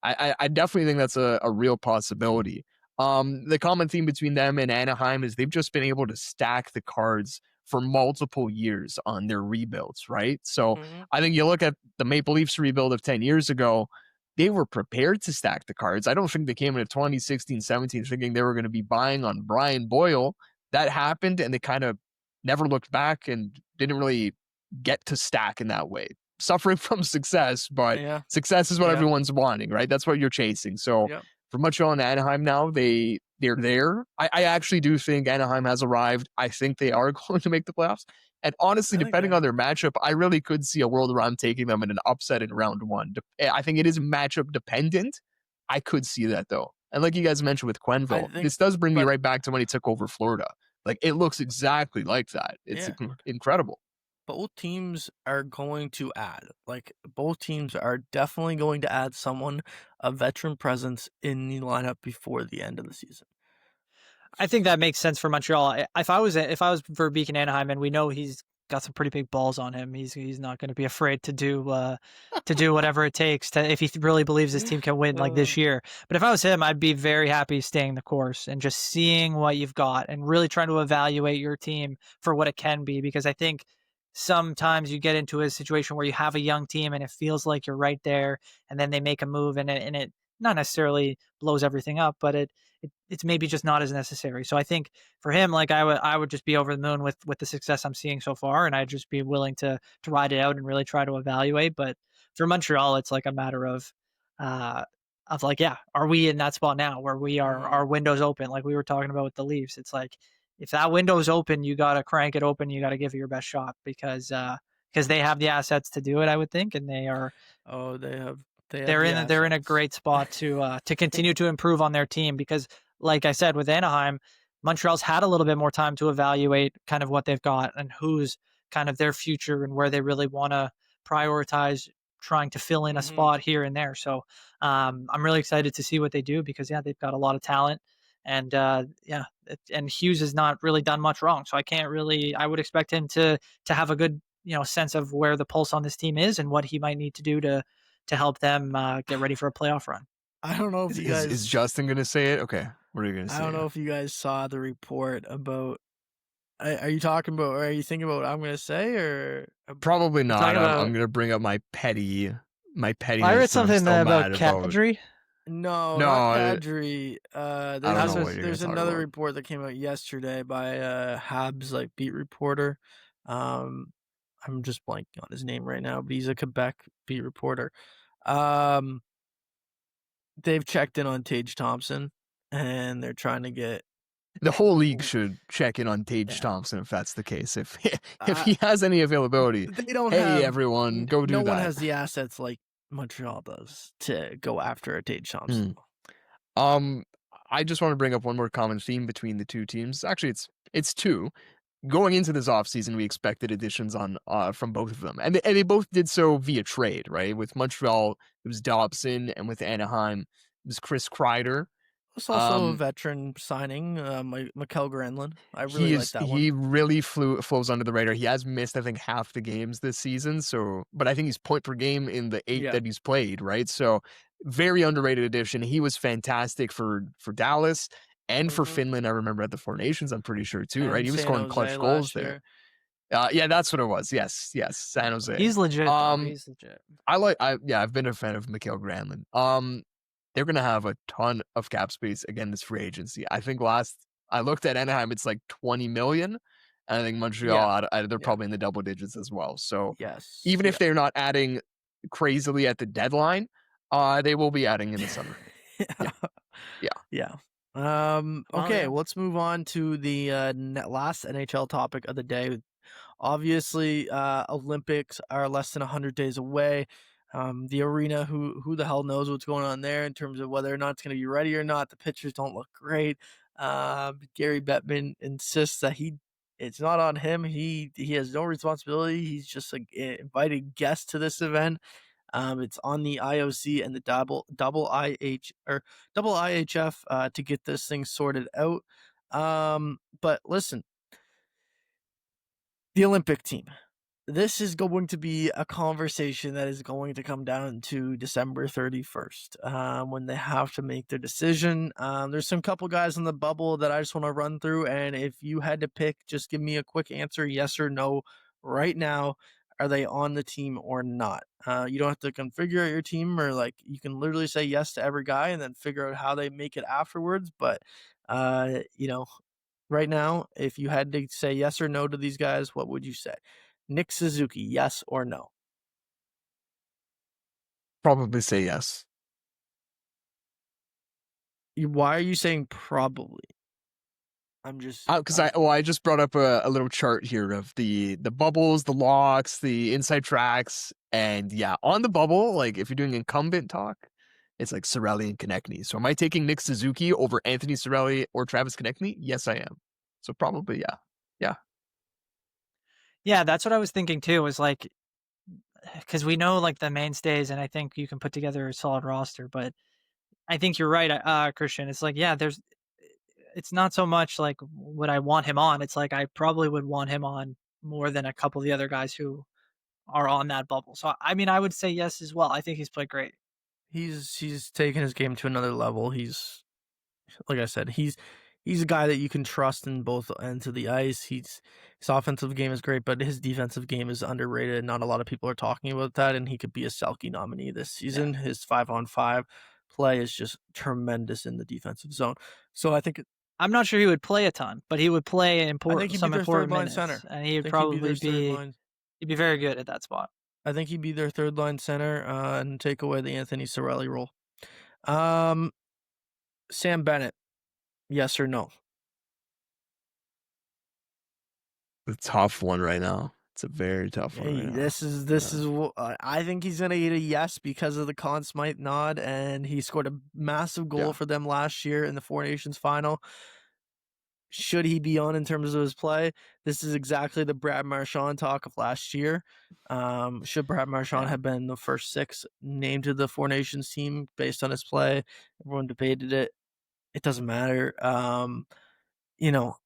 I definitely think that's a real possibility. The common theme between them and Anaheim is they've just been able to stack the cards for multiple years on their rebuilds, right? So mm-hmm. I think you look at the Maple Leafs rebuild of 10 years ago, they were prepared to stack the cards. I don't think they came into 2016-17 thinking they were going to be buying on Brian Boyle. That happened, and they kind of never looked back and didn't really get to stack in that way. Suffering from success, but Yeah, success is what yeah, everyone's wanting, right? That's what you're chasing. So yeah. for Montreal and Anaheim now, they're there. I actually do think Anaheim has arrived. I think they are going to make the playoffs. And honestly, I think depending on their matchup, I really could see a world where I'm taking them in an upset in round one. I think it is matchup dependent. I could see that though. And like you guys mentioned with I Quenville, think, this does bring me but right back to when he took over Florida. Like it looks exactly like that. It's yeah, incredible. both teams are going to add. Like both teams are definitely going to add someone, a veteran presence in the lineup before the end of the season. I think that makes sense for Montreal. If I was Verbeek in Anaheim, and we know he's got some pretty big balls on him, he's not going to be afraid to do whatever it takes to if he really believes his team can win like this year. But if I was him, I'd be very happy staying the course and just seeing what you've got and really trying to evaluate your team for what it can be. Because I think sometimes you get into a situation where you have a young team and it feels like you're right there, and then they make a move and it not necessarily blows everything up, but it's maybe just not as necessary. So I think for him, like I would just be over the moon with the success I'm seeing so far, and I'd just be willing to ride it out and really try to evaluate. But for Montreal, it's like a matter uh of like, yeah, are we in that spot now where we are Mhm. our windows open, like we were talking about with the Leafs? It's like if that window's open, you gotta crank it open, you gotta give it your best shot because they have the assets to do it, I would think, and Oh, they have the they're in a assets. great spot to continue to improve on their team because, like I said, with Anaheim, Montreal's had a little bit more time to evaluate kind of what they've got and who's kind of their future and where they really want to prioritize trying to fill in a Mhm. spot here and there. So I'm really excited to see what they do because yeah, they've got a lot of talent and and Hughes has not really done much wrong. So I would expect him to have a good sense of where the pulse on this team is and what he might need to do to help them get ready for a playoff run. I don't know if you Is guys Justin gonna say it? Okay. What are you gonna I don't say? know if you guys saw the report about are you talking about or are you thinking about what I'm gonna say or Probably You not. talking I'm about? gonna bring up my I read pettiness that I'm something still about mad about. Kadri. no, No, not I Kadri. don't How's know it? what you're gonna There's talk another about. report that came out yesterday by Habs like beat reporter. Um, I'm just blanking on his name right now, but he's a Quebec beat reporter. Um, they've checked in on Tage Thompson, and they're trying to get. The whole league should check in on Tage Yeah, Thompson if that's the case. If if uh, he has any availability, they don't hey have. everyone, go No do one that. has the assets like Montreal does to go after a Tage Thompson. Mm. Um, I just want to bring up one more common theme between the two teams. Actually, it's two. Going into this offseason, we expected additions on from both of them. And they both did so via trade, right? With Montreal, it was Dobson, and with Anaheim, it was Chris Kreider. It's also a Um, veteran signing, Mikkel Granlund. I really like that one. he really flows under the radar. He has missed, I think, half the games this season. So, but I think he's point per game in the 8 Yeah. that he's played, right? So, very underrated addition. He was fantastic for Dallas and for Mhm. Finland. I remember at the Four Nations, I'm pretty sure too, right? And He was San scoring Jose clutch goals last there. year. Yeah, that's what it was. Yes, San Jose. He's legit though. Um, He's legit. I've been a fan of Mikhail Granlund. They're gonna have a ton of cap space again this free agency. I think last I looked at Anaheim, it's like 20 million. And I think Montreal, Yeah. they're Yeah. probably in the double digits as well. So Yes. even if Yeah. they're not adding crazily at the deadline, they will be adding in the summer. Yeah. Yeah, yeah. Yeah. Well, Okay, yeah. let's move on to the last NHL topic of the day. Obviously, Olympics are less than 100 days away. The arena, who the hell knows what's going on there in terms of whether or not it's going to be ready or not. The pictures don't look great. Gary Bettman insists that it's not on him. He has no responsibility. He's just like invited guest to this event. It's on the IOC and the double IHF to get this thing sorted out. But listen, the Olympic team. This is going to be a conversation that is going to come down to December 31st when they have to make their decision. There's some couple guys in the bubble that I just want to run through. And if you had to pick, just give me a quick answer, yes or no, right now. Are they on the team or not? You don't have to configure your team or like you can literally say yes to every guy and then figure out how they make it afterwards. But, you know, right now, if you had to say yes or no to these guys, what would you say? Nick Suzuki, yes or no? Probably say yes. Why are you saying probably? I'm just Because I just brought up a little chart here of the bubbles, the locks, the inside tracks, and yeah, on the bubble, like if you're doing incumbent talk, it's like Cirelli and Konechny. So am I taking Nick Suzuki over Anthony Cirelli or Travis Konechny? Yes, I am. So probably yeah. Yeah, that's what I was thinking too. Was like because we know like the mainstays, and I think you can put together a solid roster. But I think you're right, Christian. It's like yeah, it's not so much like would I want him on. It's like I probably would want him on more than a couple of the other guys who are on that bubble. So I mean, I would say yes as well. I think he's played great. he's taken his game to another level. He's like I said, he's a guy that you can trust in both ends of the ice. His offensive game is great, but his defensive game is underrated. Not a lot of people are talking about that, and he could be a Selke nominee this season. Yeah. His 5-on-5 play is just tremendous in the defensive zone. So I'm not sure he would play a ton, but he would play I think he'd be some their third important line minutes, center. and he I would think he'd be probably their third line. he'd be very good at that spot. I think he'd be their third line center and take away the Anthony Cirelli role. Um, Sam Bennett, yes or no? The tough one right now. It's a very tough one Hey, right now. this is. I think he's gonna get a yes because of the Conn Smythe nod, and he scored a massive goal Yeah. for them last year in the Four Nations final. Should he be on in terms of his play? This is exactly the Brad Marchand talk of last year. Should Brad Marchand Yeah. have been the first 6 named to the Four Nations team based on his play? Everyone debated it. It doesn't matter. You know,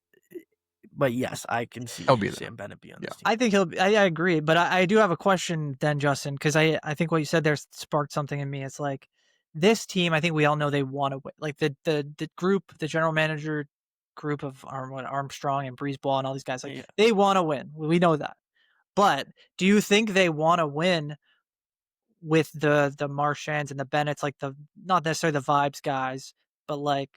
but yes, I can see He'll be there. Sam Bennett be on Yeah. this team. I think I agree, but I do have a question then, Justin, because I think what you said there sparked something in me. It's like this team. I think we all know they want to win. Like the group, the general manager group of Armstrong and Breezeball and all these guys, like Yeah. they want to win. We know that. But do you think they want to win with the Marchands and the Bennetts, like the not necessarily the vibes guys, but like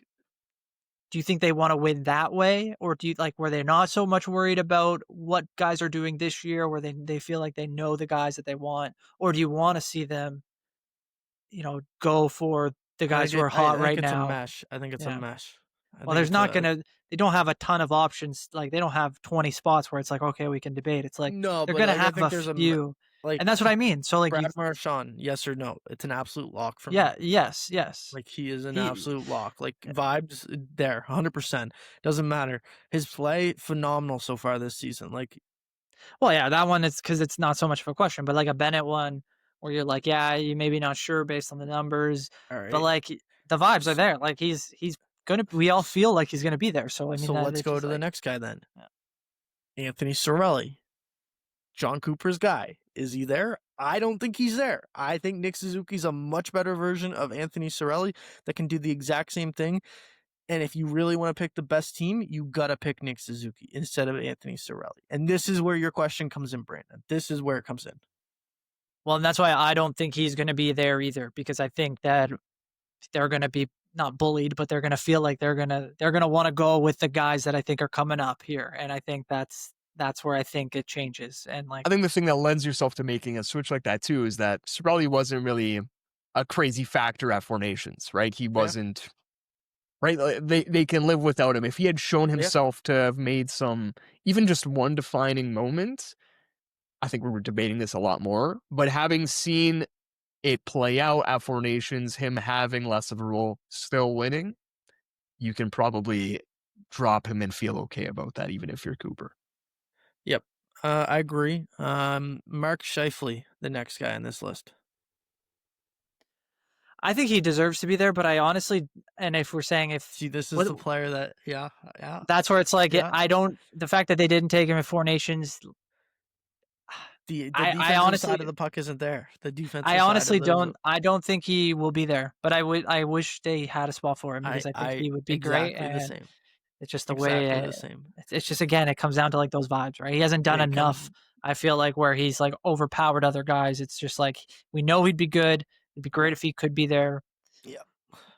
do you think they want to win that way, or do you like were they not so much worried about what guys are doing this year, where they feel like they know the guys that they want, or do you want to see them, go for the guys who are I hot think right it's a now? mesh. I think it's a Yeah. mesh. I Well, think there's it's not a gonna. They don't have a ton of options. Like they don't have 20 spots where it's like okay, we can debate. It's like no, they're but gonna like I have think a there's few, like and that's what I mean. So like you, Brad Marchand, yes or no? It's an absolute lock for me. yeah, yes. Like he is an He absolute lock. Like vibes there, 100%. Doesn't matter. His play phenomenal so far this season. Like Well, yeah, that one is because it's not so much of a question, but like a Bennett one where you're like, yeah, you maybe not sure based on the numbers, all but right. like the vibes are S- there. Like he's gonna. We all feel like he's gonna be there. So I mean, So that let's it's go just to the like, next guy then. yeah. Anthony Cirelli. John Cooper's guy. Is he there? I don't think he's there. I think Nick Suzuki's a much better version of Anthony Cirelli that can do the exact same thing. And if you really want to pick the best team, you got to pick Nick Suzuki instead of Anthony Cirelli. And this is where your question comes in, Brandon. This is where it comes in. Well, and that's why I don't think he's gonna be there either because I think that they're gonna be not bullied, but they're gonna feel like they're gonna want to go with the guys that I think are coming up here, and I think that's where I think it changes. And like, I think the thing that lends yourself to making a switch like that too is that Cirelli wasn't really a crazy factor at Four Nations, right? He wasn't right. They can live without him. If he had shown himself to have made some, even just one defining moment, I think we were debating this a lot more. But having seen it play out at Four Nations, him having less of a role, still winning, you can probably drop him and feel okay about that, even if you're Cooper. Yep. I agree. Mark Scheifele, the next guy on this list. I think he deserves to be there, but I honestly, and if we're saying if See, this is what- the player that, that's where it's like Yeah. I don't the fact that they didn't take him at Four Nations. The I defensive honestly side of the puck isn't there. The defensive I side honestly of don't. I don't think he will be there, but I wish they had a spot for him because I think I he would be great. exactly the And same. it's just the Exactly way. the same. It's just again, it comes down to like those vibes, right? He hasn't done It enough. comes I feel like where he's like overpowered other guys. It's just like we know he'd be good. It'd be great if he could be there. Yeah.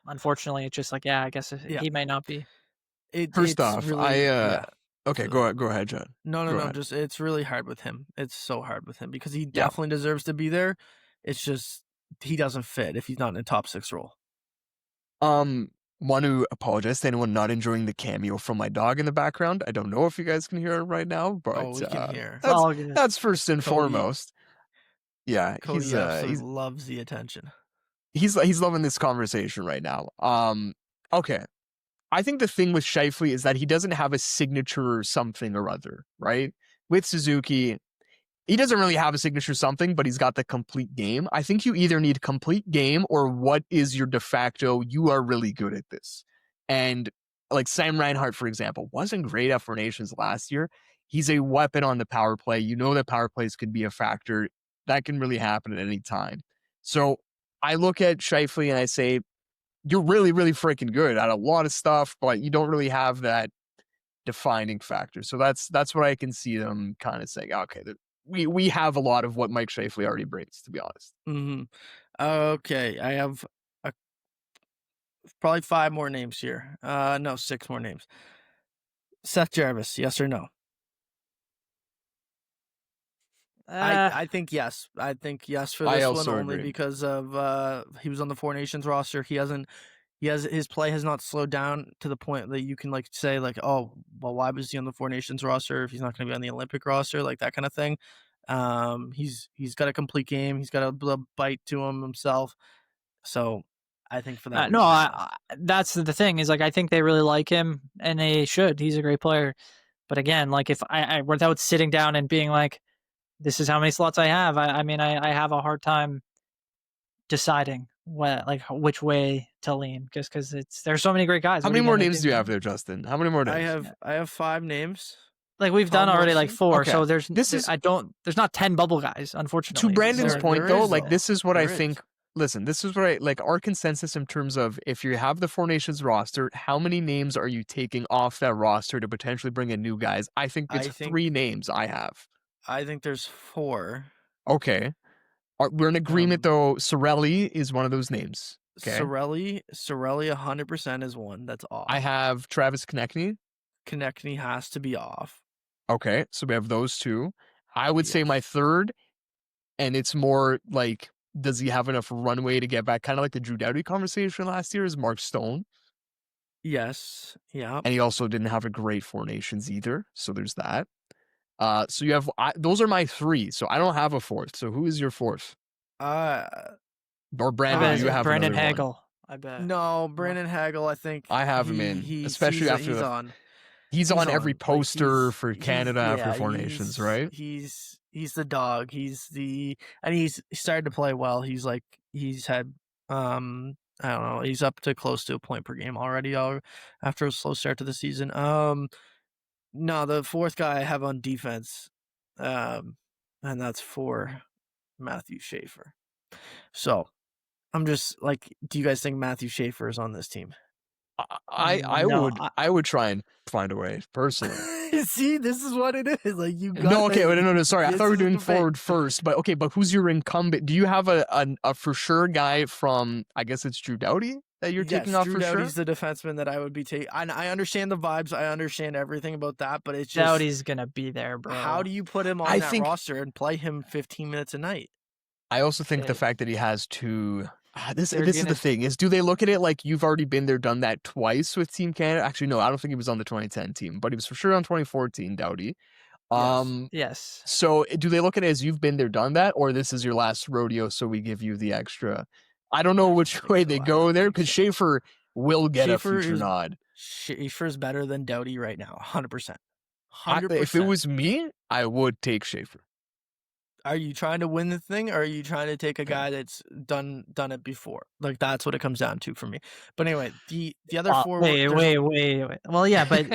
Unfortunately, it's just like I guess Yeah. he may not be. First It's off, really okay, go ahead, John. Go No, ahead. just it's really hard with him. It's so hard with him because he Yeah. definitely deserves to be there. It's just he doesn't fit if he's not in a top 6 role. want to apologize to anyone not enjoying the cameo from my dog in the background. I don't know if you guys can hear it right now, but Oh, we can hear. It's all good. that's first and Cody- foremost. Yeah, Cody absolutely loves the attention. he's loving this conversation right now. Okay. I think the thing with Scheifele is that he doesn't have a signature something or other, right? With Suzuki, he doesn't really have a signature something, but he's got the complete game. I think you either need complete game or what is your de facto, you are really good at this. And like Sam Reinhart, for example, wasn't great at Four Nations last year. He's a weapon on the power play. You know that power plays could be a factor. That can really happen at any time. So I look at Scheifele and I say, you're really, really freaking good at a lot of stuff, but you don't really have that defining factor. So that's what I can see them kind of saying, okay, we have a lot of what Mike Scheifele already brings, to be honest. Mm-hmm. Okay, I have probably 5 more names here. No, 6 more names. Seth Jarvis, yes or no? I think yes. I think yes for this one only agree. because of he was on the Four Nations roster. His play has not slowed down to the point that you can like say like, oh, well, why was he on the Four Nations roster if he's not going to be on the Olympic roster, like that kind of thing. He's got a complete game. He's got a bite to him himself. So I think for that. That's the thing is like I think they really like him and they should. He's a great player. But again, like if I without sitting down and being like, this is how many slots I have. I mean, I have a hard time deciding which way to lean because there's so many great guys. How many more names do you have there, Justin? How many more names? I have 5 names. Like we've done already like 4, okay. so there's not 10 bubble guys, unfortunately. To Brandon's point though, like this is what I is. think. Listen, this is what I like our consensus in terms of if you have the Four Nations roster, how many names are you taking off that roster to potentially bring in new guys? I think it's 3 names I have. I think there's 4. Okay. We're in agreement though. Sorelli is one of those names. Okay. Sorelli 100% is one that's off. I have Travis Konechny. Konechny has to be off. Okay, so we have those 2. I would say my third, and it's more like, does he have enough runway to get back? Kind of like the Drew Doughty conversation last year is Mark Stone. Yes. Yeah. And he also didn't have a great Four Nations either. So there's that. So you have, those are my 3. So I don't have a 4th. So who is your 4th? Or Brandon, you have Brandon another Hagel. one. I bet. No, Brandon Hagel, I think. I have him in, especially after he's on every poster for Canada after Four Nations, right? He's the dog. He's started to play well. He's had I don't know. He's up to close to a point per game already after a slow start to the season. No, the 4th guy I have on defense, and that's for Matthew Schaefer. So I'm just like, do you guys think Matthew Schaefer is on this team? I would try and find a way personally. See, this is what it is. Like you got no. Sorry, I thought we were doing forward first, but okay. But who's your incumbent? Do you have a for sure guy from? I guess it's Drew Doughty that you're taking off Drew for Doughty's sure. The defenseman that I would be taking. I understand the vibes. I understand everything about that, but it's just Doughty's gonna be there, bro. How do you put him on that roster and play him 15 minutes a night? I also think the fact that he has 2. This is the thing is, do they look at it like you've already been there, done that twice with Team Canada? Actually, no, I don't think he was on the 2010 team, but he was for sure on 2014, Doughty. Yes. So do they look at it as you've been there, done that, or this is your last rodeo, so we give you the extra? I don't know which way they go there, because Schaefer will get a future nod. Schaefer's better than Doughty right now, 100%. 100%. If it was me, I would take Schaefer. Are you trying to win the thing, or are you trying to take a guy that's done it before? Like that's what it comes down to for me. But anyway, the other 4. Wait. Well, yeah, but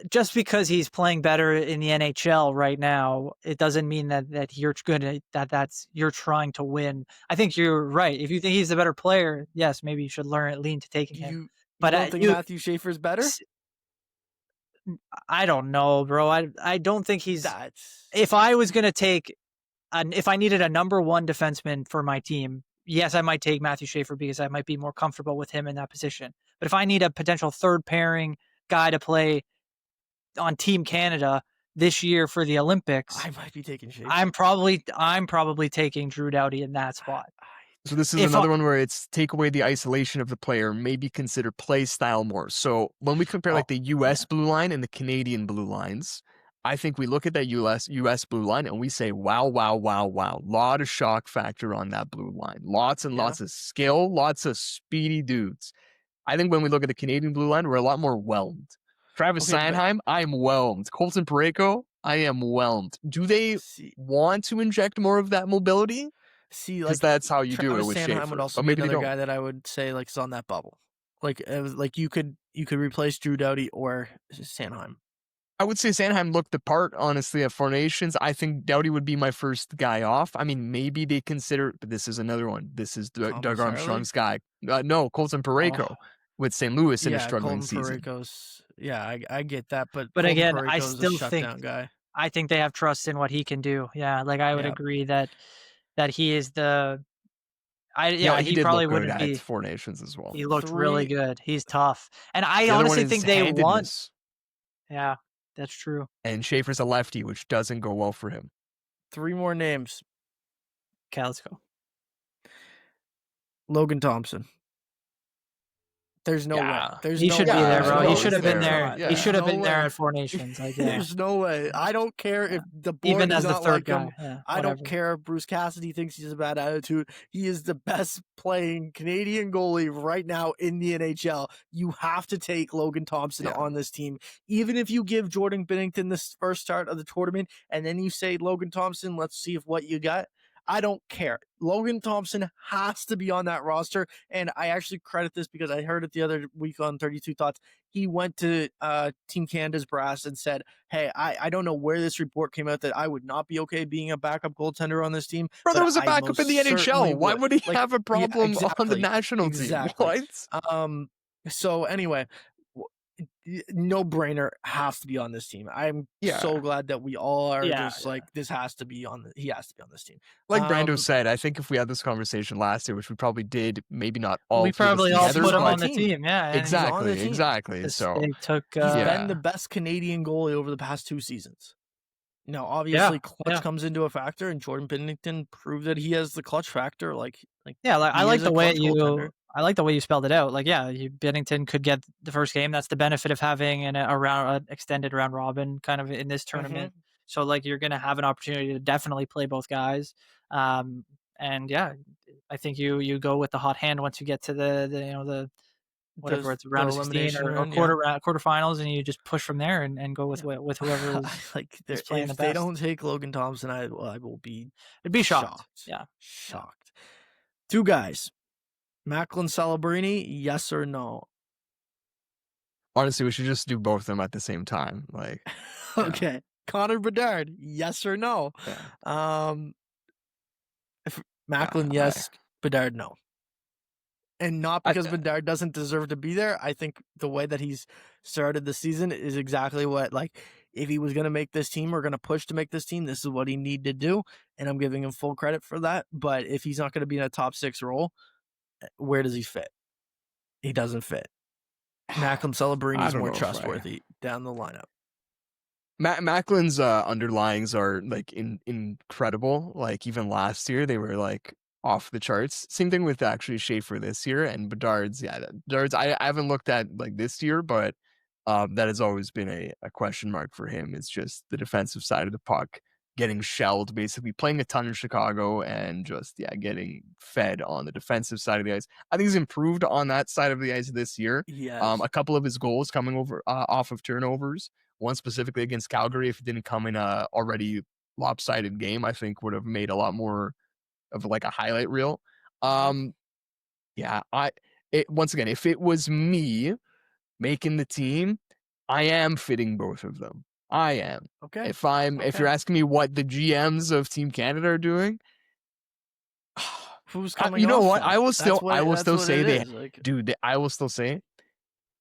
just because he's playing better in the NHL right now, it doesn't mean that you're good that's you're trying to win. I think you're right. If you think he's the better player, yes, maybe you should lean to taking him. But I don't think Matthew Schaefer's better. I don't know, bro. I don't think he's. If I was gonna take, if I needed a number 1 defenseman for my team, yes, I might take Matthew Schaefer because I might be more comfortable with him in that position. But if I need a potential 3rd pairing guy to play on Team Canada this year for the Olympics, I might be taking Schaefer. I'm probably taking Drew Doughty in that spot. So this is another one where it's take away the isolation of the player, maybe consider play style more. So when we compare like the US blue line and the Canadian blue lines, I think we look at that US blue line and we say, wow, wow, wow, wow. Lot of shock factor on that blue line. Lots and lots of skill, lots of speedy dudes. I think when we look at the Canadian blue line, we're a lot more whelmed. Travis Sanheim, I am whelmed. Colton Parayko, I am whelmed. Do they want to inject more of that mobility? See, Because that's how you do it with Sanheim Schaefer. would also But be maybe another guy that I would say like is on that bubble. Like it was like you could replace Drew Doughty or Sanheim. I would say Sanheim looked the part, honestly, at 4 Nations. I think Doughty would be my first guy off. I mean, maybe they consider, but this is another one. This is Doug Armstrong's guy. No, Colton Parayko with St. Louis in a struggling season. Colton Parayko's, I get that, but again, Parayko's I still think guy. I think they have trust in what he can do. Yeah, like I would agree that he is the. He did probably look wouldn't good be at 4 Nations as well. He looked really good. He's tough, and I honestly think they want. Yeah, that's true. And Schaefer's a lefty, which doesn't go well for him. 3 more names. Okay, let's go. Logan Thompson. There's no way. He should be there, bro. He should have been there. Yeah. He should have been there at 4 Nations. Like, There's no way. I don't care if the board even as the third guy. I don't care if Bruce Cassidy thinks he's a bad attitude. He is the best playing Canadian goalie right now in the NHL. You have to take Logan Thompson on this team. Even if you give Jordan Binnington this first start of the tournament and then you say, Logan Thompson, let's see if what you got. I don't care. Logan Thompson has to be on that roster. And I actually credit this because I heard it the other week on 32 Thoughts. He went to Team Canada's brass and said, hey, I don't know where this report came out that I would not be okay being a backup goaltender on this team. Brother was a backup in the NHL. Why would he have a problem on the national team? What? So anyway, no brainer, has to be on this team. I'm so glad that we all are just like, this has to be on he has to be on this team. Like Brando said, I think if we had this conversation last year, which we probably did, maybe not all. We probably all put him on the team. Yeah, exactly. So they took. He's been the best Canadian goalie over the past 2 seasons. Now, obviously, clutch comes into a factor, and Jordan Binnington proved that he has the clutch factor. I like the way I like the way you spelled it out. Like, Binnington could get the first game. That's the benefit of having an extended round robin kind of in this tournament. So, like, you're going to have an opportunity to definitely play both guys. And I think you go with the hot hand once you get to the whatever it's round of 16 or quarterfinals, and you just push from there and go with whoever is playing the best. If they don't take Logan Thompson, I will be. It'd be shocked. Yeah, shocked. 2 guys. Macklin Celebrini, yes or no? Honestly, we should just do both of them at the same time. Like, okay, Connor Bedard, yes or no? If Macklin, yes. Bedard, no. And not because Bedard doesn't deserve to be there. I think the way that he's started the season is exactly what, like, if he was going to make this team or going to push to make this team, this is what he needed to do. And I'm giving him full credit for that. But if he's not going to be in a top 6 role, where does he fit? He doesn't fit. Macklin Celebrini is more trustworthy down the lineup. Macklin's underlyings are like incredible. Like even last year, they were like off the charts. Same thing with actually Schaefer this year and Bedard's. Bedard's. I haven't looked at like this year, but that has always been a question mark for him. It's just the defensive side of the puck. Getting shelled, basically playing a ton in Chicago and just getting fed on the defensive side of the ice. I think he's improved on that side of the ice this year. A couple of his goals coming over off of turnovers. One specifically against Calgary, if it didn't come in a already lopsided game, I think would have made a lot more of like a highlight reel. Once again, if it was me making the team, I am fitting both of them. I am. Okay. If you're asking me what the GMs of Team Canada are doing, who's coming? You know what? Them? I will still say I will still say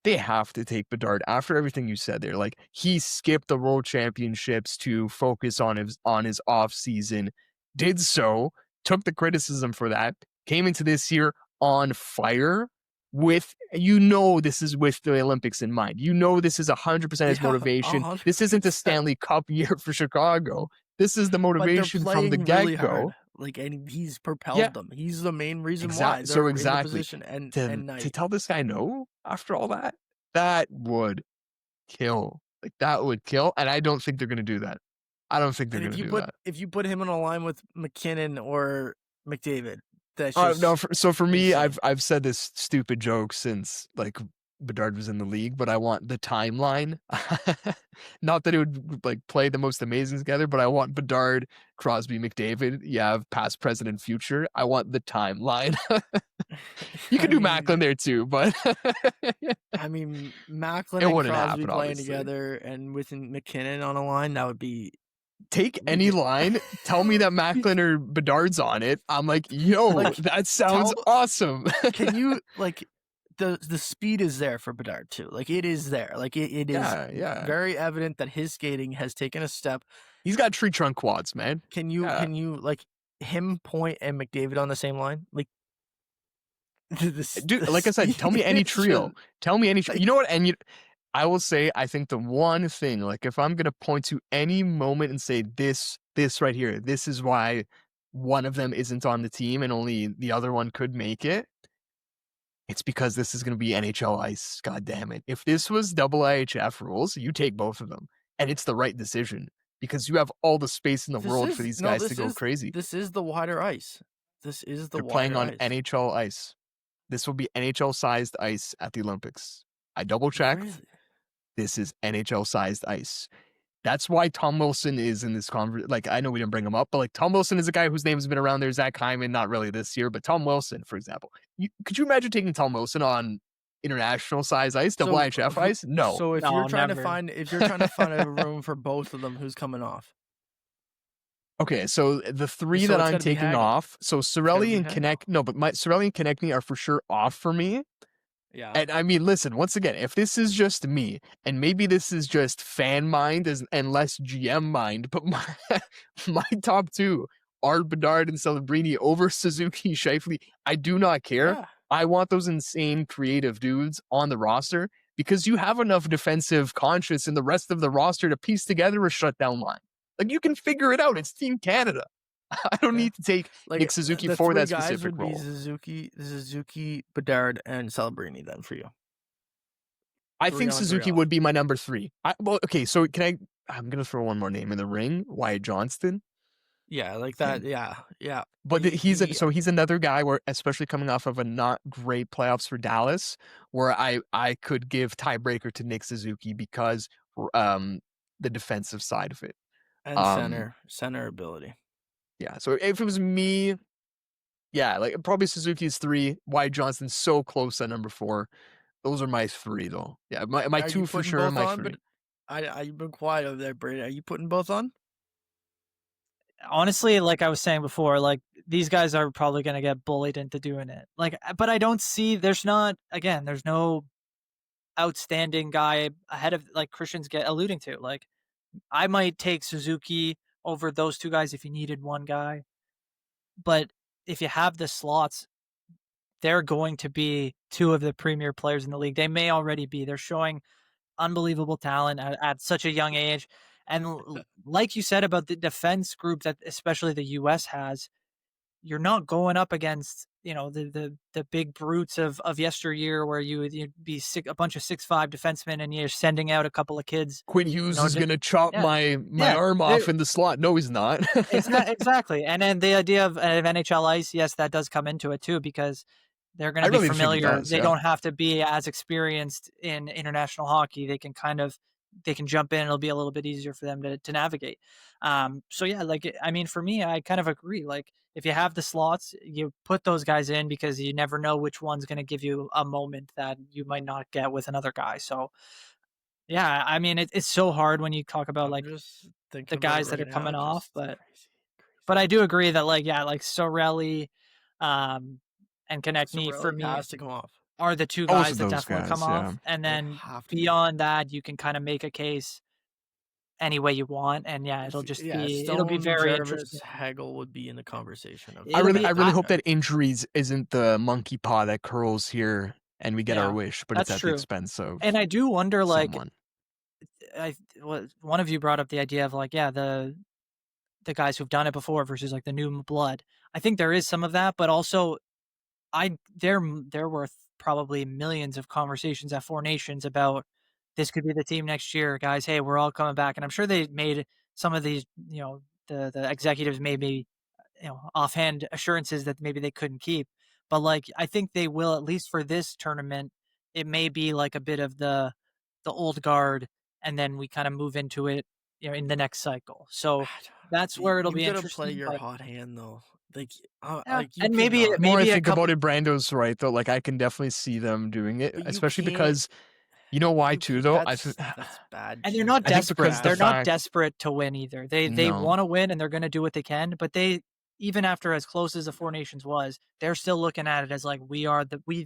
they have to take Bedard after everything you said there. Like, he skipped the World Championships to focus on his off season, did so, took the criticism for that, came into this year on fire. With this is with the Olympics in mind. This is 100% his motivation. 100%. This isn't the Stanley Cup year for Chicago. This is the motivation from the get-go. and he's propelled Yeah, them. He's the main reason why exactly. So they're in the exactly. position. To And to Knight, tell this guy no after all that, that would kill. Like, that would kill, and I don't think they're gonna do that. I don't think they're and gonna do that. if you put him in a line with McKinnon or McDavid, that's No, just so for me, insane. I've said this stupid joke since, like, Bedard was in the league, but I want the timeline. Not that it would, like, play the most amazing together, but I want Bedard, Crosby, McDavid. You have past, present, and future. I want the timeline. You I could do mean, Macklin there too, but Macklin it and wouldn't Crosby happen, playing obviously. together and with McKinnon on a line, that would be Take any ridiculous. line, tell me that Macklin or Bedard's on it. I'm like, yo, Like, that sounds awesome. can you the speed is there for Bedard too. Like, it is there. Like, it is Yeah. very evident that his skating has taken a step. He's got tree trunk quads, man. Can you Yeah. him, Point, and McDavid on the same line? Like, Dude, like I said, tell me any trio. Tell me any you know what? And I will say, I think the one thing, like, if I'm gonna point to any moment and say this right here, this is why one of them isn't on the team and only the other one could make it. It's because this is gonna be NHL ice. God damn it! If this was double IHF rules, you take both of them, and it's the right decision because you have all the space in the world for these guys to go crazy. This is the wider ice. This is the They're playing wider on ice. NHL ice. This will be NHL-sized ice at the Olympics. I double-checked. Really? This is NHL-sized ice. That's why Tom Wilson is in this conversation. Like, I know we didn't bring him up, but, like, Tom Wilson is a guy whose name's been around there. Zach Hyman, not really this year, but Tom Wilson, for example. Could you imagine taking Tom Wilson on international-size ice, double IHF ice? No. So if No, you're trying never. to find a room for both of them, who's coming off? Okay, so the three So that it's I'm gotta be taking Hagel. off, so Cirelli be and Hagel. Connect, no, but Cirelli and Konechny are for sure off for me. Yeah. And I mean, listen, once again, if this is just me, and maybe this is just fan mind and less GM mind, but my top two are Bedard and Celebrini over Suzuki, Scheifele. I do not care. Yeah. I want those insane creative dudes on the roster because you have enough defensive conscience in the rest of the roster to piece together a shutdown line. Like, you can figure it out. It's Team Canada. I don't need to take Nick Suzuki the for three that guys specific would role. be Suzuki, Bedard, and Celebrini then for you. I Three think on, three Suzuki off. would be my number 3. Well, okay, so I'm going to throw one more name in the ring, Wyatt Johnston. Yeah, like that. Yeah. But he's another guy where, especially coming off of a not great playoffs for Dallas, where I could give tiebreaker to Nick Suzuki because the defensive side of it. And center ability. Yeah, so if it was me, yeah, like probably Suzuki's 3, Wyatt Johnston's so close at number 4. Those are my 3 though. Yeah, my 2 for sure, and my 3. You've been quiet over there, Brady. Are you putting both on? Honestly, like I was saying before, like, these guys are probably going to get bullied into doing it. Like, but I don't see, there's no outstanding guy ahead of, like Christian's alluding to. Like, I might take Suzuki over those two guys if you needed one guy. But if you have the slots, they're going to be two of the premier players in the league. They may already be. They're showing unbelievable talent at such a young age. And like you said about the defense group that especially the U.S. has, you're not going up against, the big brutes of yesteryear where you'd be a bunch of 6'5" defensemen and you're sending out a couple of kids. Quinn Hughes is going to chop my arm off in the slot. No, he's not. Exactly. And then the idea of NHL ice, yes, that does come into it too, because they're going to be familiar. They don't have to be as experienced in international hockey. They can jump in. It'll be a little bit easier for them to navigate. So yeah, like, I mean, for me, I kind of agree. Like, if you have the slots, you put those guys in because you never know which one's going to give you a moment that you might not get with another guy. So yeah, I mean, it's so hard when you talk about the guys that are coming off, but I do agree that like Sorelli, and Konechny for me has to come off. Are the two guys that definitely come off. And then beyond that, you can kind of make a case any way you want. And yeah, it'll be very interesting. Hagel would be in the conversation. I really hope that injuries isn't the monkey paw that curls here and we get our wish, but it's at the expense of. And I do wonder, someone. one of you brought up the idea of the guys who've done it before versus like the new blood. I think there is some of that, but also there were probably millions of conversations at Four Nations about this could be the team next year, guys. Hey, we're all coming back, and I'm sure they made some of these, the executives maybe, offhand assurances that maybe they couldn't keep. But like, I think they will at least for this tournament. It may be like a bit of the old guard, and then we kind of move into it, in the next cycle. So that's where it'll You be gotta play interesting. your But hot hand though. Like, yeah, you and maybe cannot. The more I maybe a think about couple. it, Brando's right though. Like I can definitely see them doing it, But you especially can't. because you know why You too can't. though. That's bad And they're not I think GM. because desperate. the They're not fact desperate to win either. They no, wanna win and they're gonna do what they can, but they even after as close as the Four Nations was, they're still looking at it as like we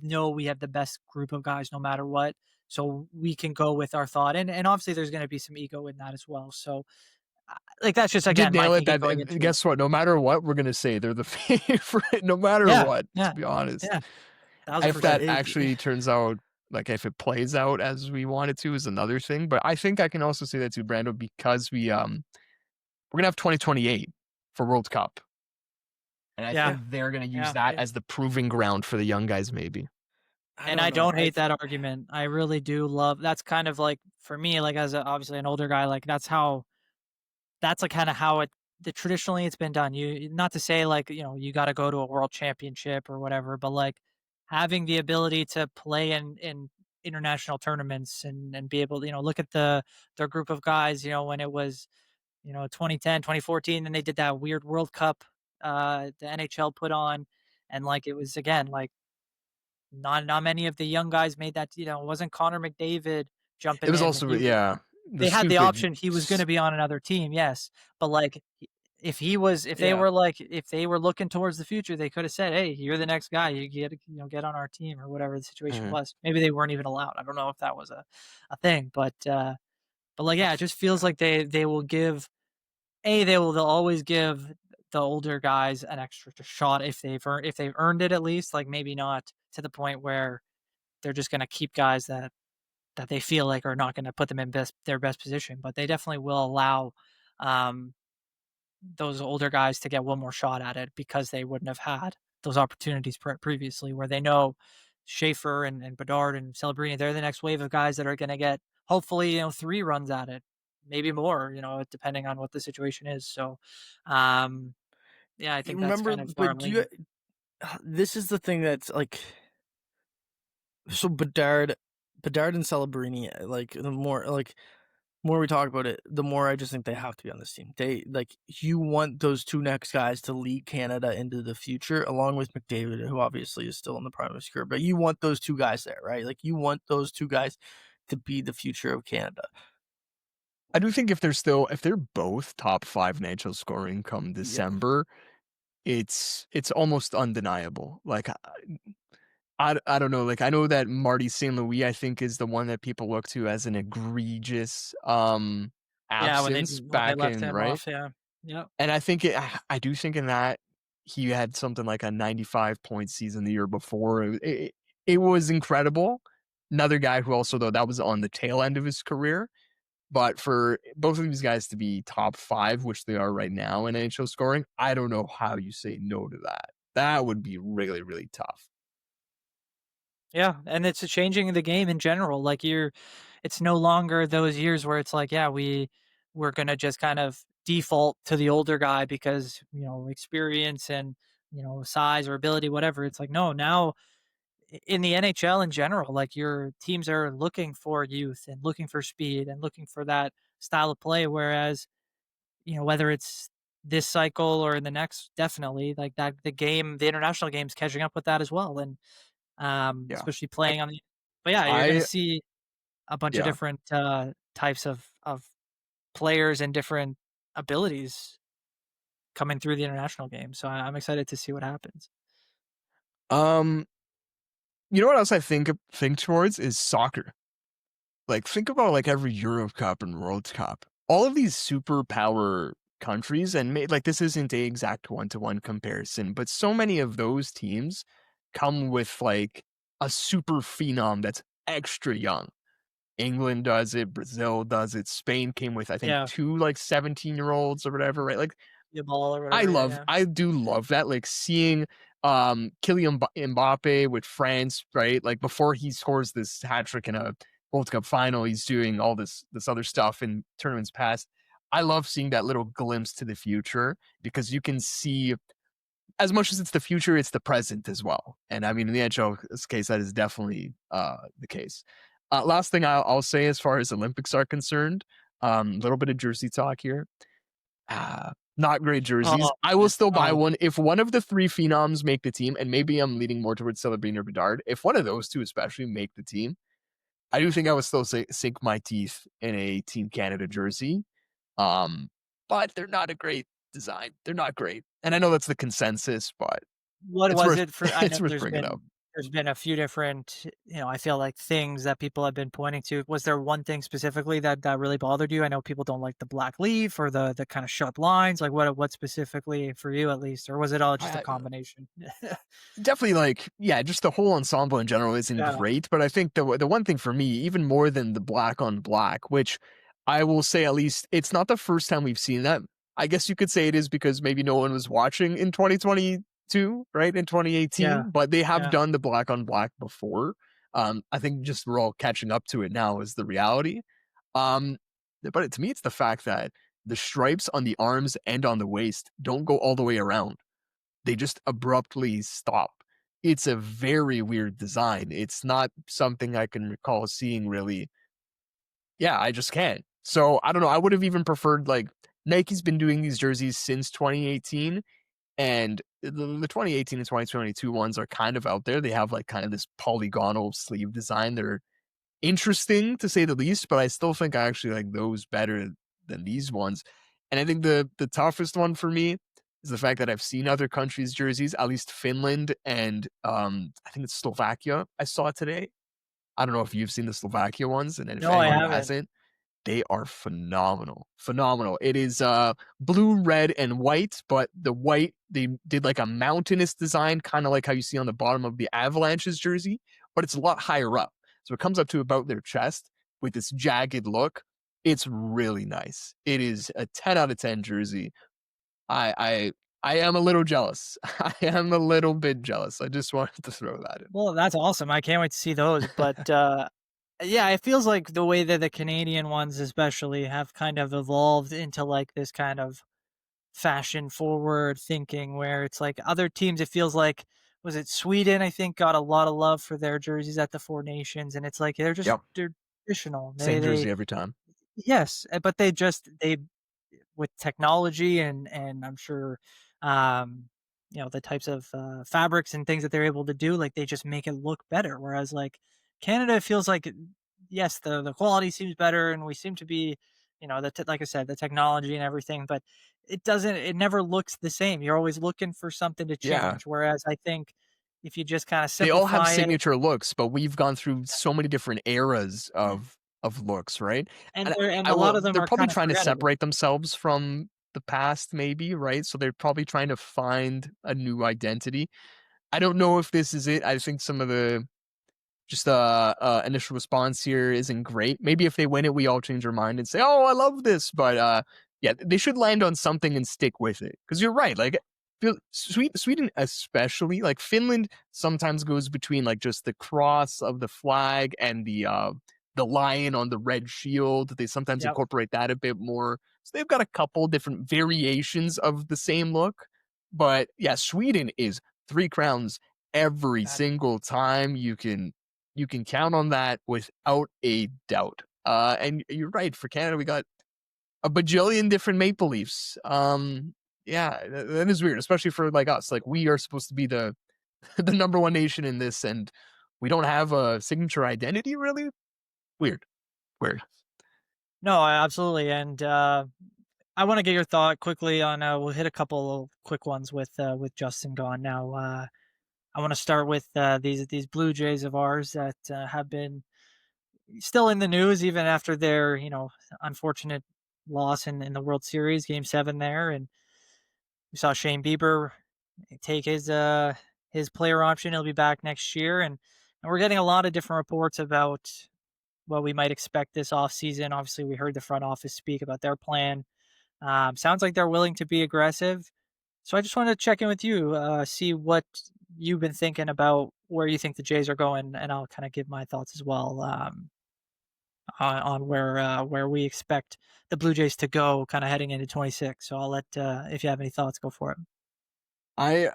know we have the best group of guys no matter what. So we can go with our thought. And obviously there's gonna be some ego in that as well. So like that's just you did again my nail it. thinking That going into it. guess what? No matter what, we're gonna say they're the favorite. No matter Yeah, what, to yeah, be honest. yeah. If But 1,000%. that actually turns out, like if it plays out as we want it to, is another thing. But I think I can also say that too, Brando, because we're gonna have 2028 for World Cup, and I Yeah, think they're gonna use yeah. that as the proving ground for the young guys, maybe. I And don't I know. don't hate that argument. I really do love that's kind of like for me, like as obviously an older guy, like that's like kind of how traditionally it's been done. Not to say like, you got to go to a world championship or whatever, but like having the ability to play in international tournaments and be able to, look at their group of guys, when it was, 2010, 2014, and they did that weird World Cup the NHL put on and like it was again like not many of the young guys made that, it wasn't Connor McDavid It jumping was in. also yeah, the They had the stupid option, he was gonna be on another team, yes, but, like, if they Yeah. were, like if they were looking towards the future, they coulda said, "Hey, you're the next guy, you get on our team," or whatever the situation Mhm. was. Maybe they weren't even allowed, I don't know if that was a thing, but, like, yeah, it just feels like they will give they'll always give the older guys an extra shot if they've earned it at least, like, maybe not to the point where they're just gonna keep guys that they feel like are not gonna put them in their best position, but they definitely will allow, um, those older guys to get one more shot at it because they wouldn't have had those opportunities previously where they know Schaefer and Bedard and Celebrini, they're the next wave of guys that are gonna get hopefully, 3 runs at it, maybe more, depending on what the situation is. So, um, yeah, I You think that's remember, kind of where but I'm do you? leaning. This is the thing that's like so Bedard and Celebrini. Like the more we talk about it, the more I just think they have to be on this team. They like you want those two next guys to lead Canada into the future, along with McDavid, who obviously is still in the prime of his career. But you want those two guys there, right? Like you want those two guys to be the future of Canada. I do think if they're both top 5 natural scoring come Yeah, December, it's almost undeniable. Like I don't know. Like I know that Marty St. Louis, I think, is the one that people look to as an egregious Yeah, absence when they back left in, him right? off, yeah. Yep. And I do think in that he had something like a 95-point season the year before. It was incredible. Another guy who also though that was on the tail end of his career. But for both of these guys to be top 5, which they are right now in NHL scoring, I don't know how you say no to that. That would be really, really tough. Yeah, and it's a changing the game in general. Like it's no longer those years where it's like, yeah, we're gonna just kind of default to the older guy because experience and size or ability, whatever. It's like no, now in the NHL in general, like your teams are looking for youth and looking for speed and looking for that style of play. Whereas whether it's this cycle or in the next, definitely like that the international game's catching up with that as well. And Yeah. especially I playing on the but yeah, you're gonna I see a bunch of yeah. different, types of players and different abilities coming through the international game, so I'm excited to see what happens. Um, you know what else I think towards is soccer. Like think about like every Euro Cup and World Cup. All of these superpower countries and like this isn't a exact one-to-one comparison, but so many of those teams come with like a super phenom that's extra young. England does it, Brazil does it, Spain came with I think Yeah. 2 like 17-year-olds or whatever, right? Like the ball or whatever. Yeah, yeah. I do love that, like, seeing, Kylian Mbappe with France, right? Like, before he scores this hat trick in a World Cup final, he's doing all this other stuff in tournaments past. I love seeing that little glimpse to the future because you can see as much as it's the future, it's the present as well. And I mean, in the NHL's case, that is definitely the case. Last thing I'll say as far as Olympics are concerned, a little bit of jersey talk here. Not great jerseys. Oh, I will still buy oh, one if one of the three phenoms make the team, and maybe I'm leaning more towards Celebrine or Bedard. If one of those two, especially, make the team, I do think I would still say sink my teeth in a Team Canada jersey. Um, but they're not a great design. They're not great, and I know that's the consensus, but what it's was worth it for? I know it's worth bringing up. there's been a few different, I feel like things that people have been pointing to. Was there one thing specifically that really bothered you? I know people don't like the black leaf or the kind of sharp lines. Like what specifically for you at least, or was it all just a I, combination? Definitely, like, yeah, just the whole ensemble in general isn't Yeah, great, but I think the one thing for me, even more than the black on black, which I will say at least it's not the first time we've seen that. I guess you could say it is because maybe no one was watching in 2022, right? In yeah, 2018, but they have yeah. done the black on black before. I think just we're all catching up to it now is the reality. Um, but to me, it's the fact that the stripes on the arms and on the waist don't go all the way around, they just abruptly stop. It's a very weird design. It's not something I can recall seeing really. Yeah, I just can't. So I don't know. I would have even preferred like Nike's been doing these jerseys since 2018, and the 2018 and 2022 ones are kind of out there. They have like kind of this polygonal sleeve design. They're interesting to say the least, but I still think I actually like those better than these ones. And I think the toughest one for me is the fact that I've seen other countries' jerseys, at least Finland and I think it's Slovakia. I saw it today. I don't know if you've seen the Slovakia ones, and then if No, I anyone who haven't. hasn't, they are phenomenal. Phenomenal. It is blue, red, and white, but the white, they did like a mountainous design, kind of like how you see on the bottom of the Avalanche's jersey, but it's a lot higher up. So it comes up to about their chest with this jagged look. It's really nice. It is a 10 out of 10 jersey. I I I am a little jealous. I am a little bit jealous. I just wanted to throw that in. Well, that's awesome. I can't wait to see those. But yeah, it feels like the way that the Canadian ones, especially, have kind of evolved into like this kind of fashion forward thinking where it's like other teams, it feels like, was it Sweden? I think got a lot of love for their jerseys at the Four Nations, and it's like Yep. they're traditional. Same They jersey every time. yes, but they with technology and I'm sure, um, the types of, fabrics and things that they're able to do, like, they just make it look better, whereas, like, Canada feels like, yes, the quality seems better, and we seem to be, like I said, the technology and everything, but it never looks the same. You're always looking for something to Yeah. change, whereas I think if you just kinda They all have simplify it signature looks, but we've gone through so many different eras of looks, right? and And a lot of them they're are probably kinda trying to forgettable. separate themselves from the past maybe, right? So they're probably trying to find a new identity. I don't know if this is it. I think some of the just initial response here isn't great. Maybe if they win it, we all change our mind and say, "Oh, I love this." But yeah, they should land on something and stick with it. Because you're right. Like, Sweden, especially like Finland, sometimes goes between like just the cross of the flag and the lion on the red shield. They sometimes Yep. incorporate that a bit more. So they've got a couple different variations of the same look. But yeah, Sweden is three crowns every That single time. You can count on that without a doubt. And you're right. For Canada, we got a bajillion different Maple Leafs. Yeah, that is weird, especially for like us. Like we are supposed to be the the number one nation in this, and we don't have a signature identity. Really weird. Weird. No, absolutely, and, I wanna get your thought quickly on, we'll hit a couple of quick ones with Justin gone now. I wanna start with, these Blue Jays of ours that, have been still in the news even after their, unfortunate loss in the World Series, Game 7 there, and we saw Shane Bieber take his player option. He'll be back next year, and we're getting a lot of different reports about what we might expect this offseason. Obviously, we heard the front office speak about their plan. Sounds like they're willing to be aggressive. So I just wanted to check in with you, see what you've been thinking about where you think the Jays are going, and I'll kind of give my thoughts as well, on where we expect the Blue Jays to go, kind of heading into 26. So I'll let if you have any thoughts, go for it. I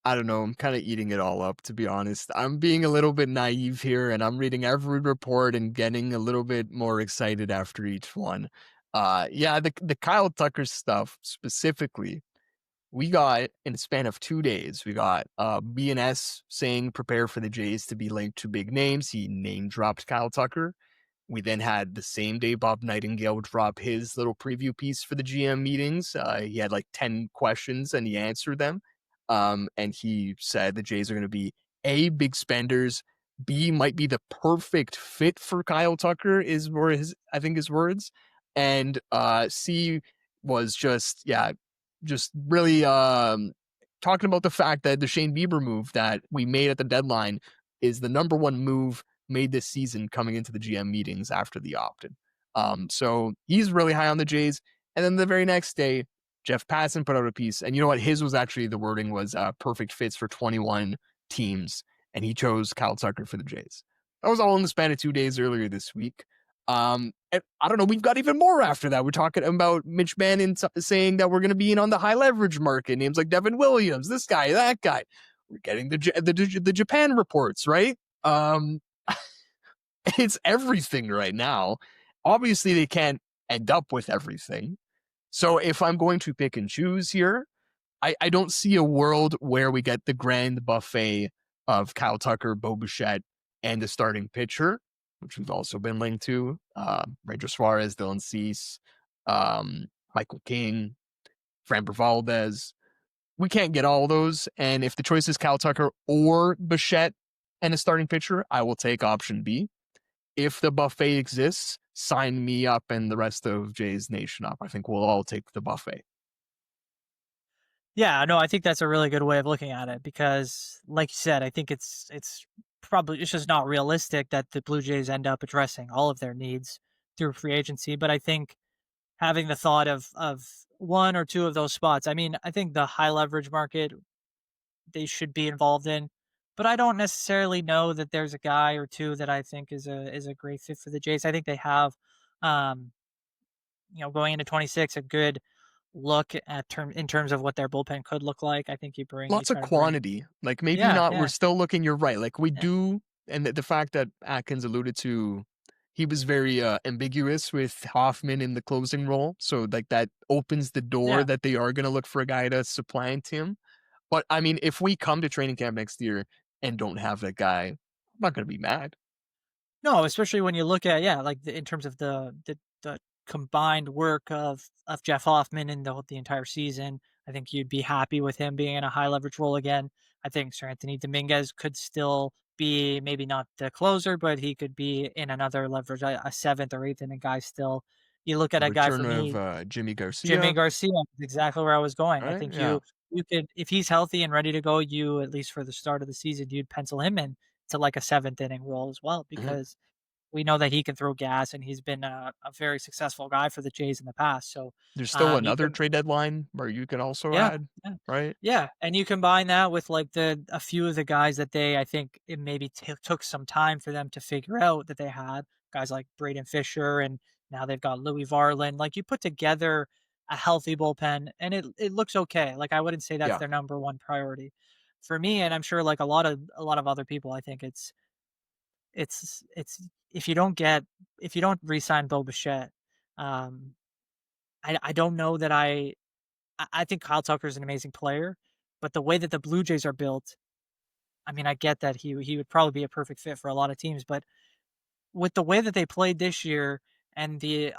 I don't know, I'm kind of eating it all up, to be honest. I'm being a little bit naive here, and I'm reading every report and getting a little bit more excited after each one. Yeah, the Kyle Tucker stuff specifically, we got in a span of 2 days, we got BNS saying prepare for the Jays to be linked to big names. He name dropped Kyle Tucker. We then had the same day Bob Nightingale drop his little preview piece for the GM meetings. He had like 10 questions and he answered them. And he said the Jays are going to be A, big spenders, B, might be the perfect fit for Kyle Tucker, is were his, I think, his words. And C was just, yeah, just really talking about the fact that the Shane Bieber move that we made at the deadline is the number one move made this season coming into the GM meetings after the opt-in. So he's really high on the Jays. And then the very next day, Jeff Passan put out a piece. And you know what? His was actually, the wording was perfect fits for 21 teams. And he chose Kyle Tucker for the Jays. That was all in the span of 2 days earlier this week. And I don't know, we've got even more after that. We're talking about Mitch Bannon saying that we're going to be in on the high leverage market. Names like Devin Williams, this guy, that guy. We're getting the Japan reports, right? It's everything right now. Obviously, they can't end up with everything. So if I'm going to pick and choose here, I don't see a world where we get the grand buffet of Kyle Tucker, Bo Bichette, and the starting pitcher, which we've also been linked to. Ranger Suarez, Dylan Cease, Michael King, Framber Valdez. We can't get all those. And if the choice is Kyle Tucker or Bichette and a starting pitcher, I will take option B. If the buffet exists, sign me up and the rest of Jay's Nation up. I think we'll all take the buffet. Yeah, no, I think that's a really good way of looking at it because, like you said, I think it's probably it's just not realistic that the Blue Jays end up addressing all of their needs through free agency. But I think having the thought of one or two of those spots, I mean, I think the high leverage market they should be involved in, but I don't necessarily know that there's a guy or two that I think is a great fit for the Jays. I think they have, um, going into 26, a good look at in terms of what their bullpen could look like. I think you Lots of try to bring. quantity. Like maybe Yeah, not, we're yeah, still looking, you're right. Like we yeah, do, and the fact that Atkins alluded to, he was very ambiguous with Hoffman in the closing role. So like that opens the door yeah. that they are going to look for a guy to supplant him. But I mean, if we come to training camp next year and don't have that guy, I'm not going to be mad. No, especially when you look at like in terms of the combined work of Jeff Hoffman in the entire season. I think you'd be happy with him being in a high leverage role again. I think Sir Anthony Dominguez could still be maybe not the closer, but he could be in another leverage, a seventh or eighth inning guy still. You look at The a guy for return of me, Jimmy Jimmy Garcia, Garcia is exactly where I was going. I right? think Yeah. you could, if he's healthy and ready to go, you at least for the start of the season, you'd pencil him in to like a seventh inning role as well Mhm. because we know that he can throw gas and he's been a very successful guy for the Jays in the past. So There's still you another can, trade deadline where you can also yeah, add, yeah. right? Yeah, and you combine that with like a few of the guys that I think it maybe took some time for them to figure out that they had guys like Braden Fisher, and now they've got Louis Varland. Like you put together a healthy bullpen, and it looks okay. Like I wouldn't say that's Yeah. their number one priority for me, and I'm sure like a lot of other people. I think it's if you don't re-sign Bo Bichette, um, I don't know that I think Kyle Tucker is an amazing player, but the way that the Blue Jays are built, I mean, I get that he would probably be a perfect fit for a lot of teams, but with the way that they played this year and the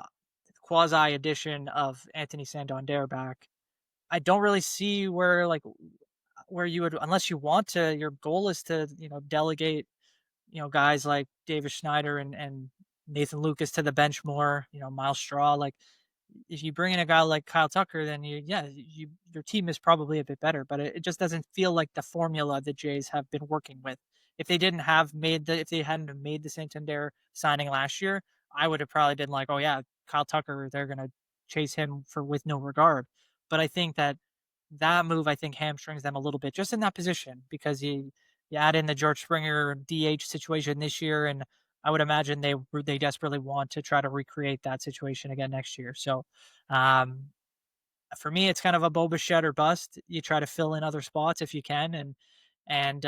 quasi addition of Anthony Santander back, I don't really see where where you would unless you want to. Your goal is to delegate guys like David Schneider and Nathan Lucas to the bench more. Miles Straw, like if you bring in a guy like Kyle Tucker, then your team is probably a bit better, but it just doesn't feel like the formula the Jays have been working with. If they hadn't have made the Santander signing last year, I would have probably been like, oh yeah, Kyle Tucker, they're gonna chase him for with no regard. But I think that move, I think, hamstrings them a little bit just in that position because you add in the George Springer DH situation this year, and I would imagine they desperately want to try to recreate that situation again next year. So, um, for me, it's kind of a Bo Bichette or bust. You try to fill in other spots if you can, and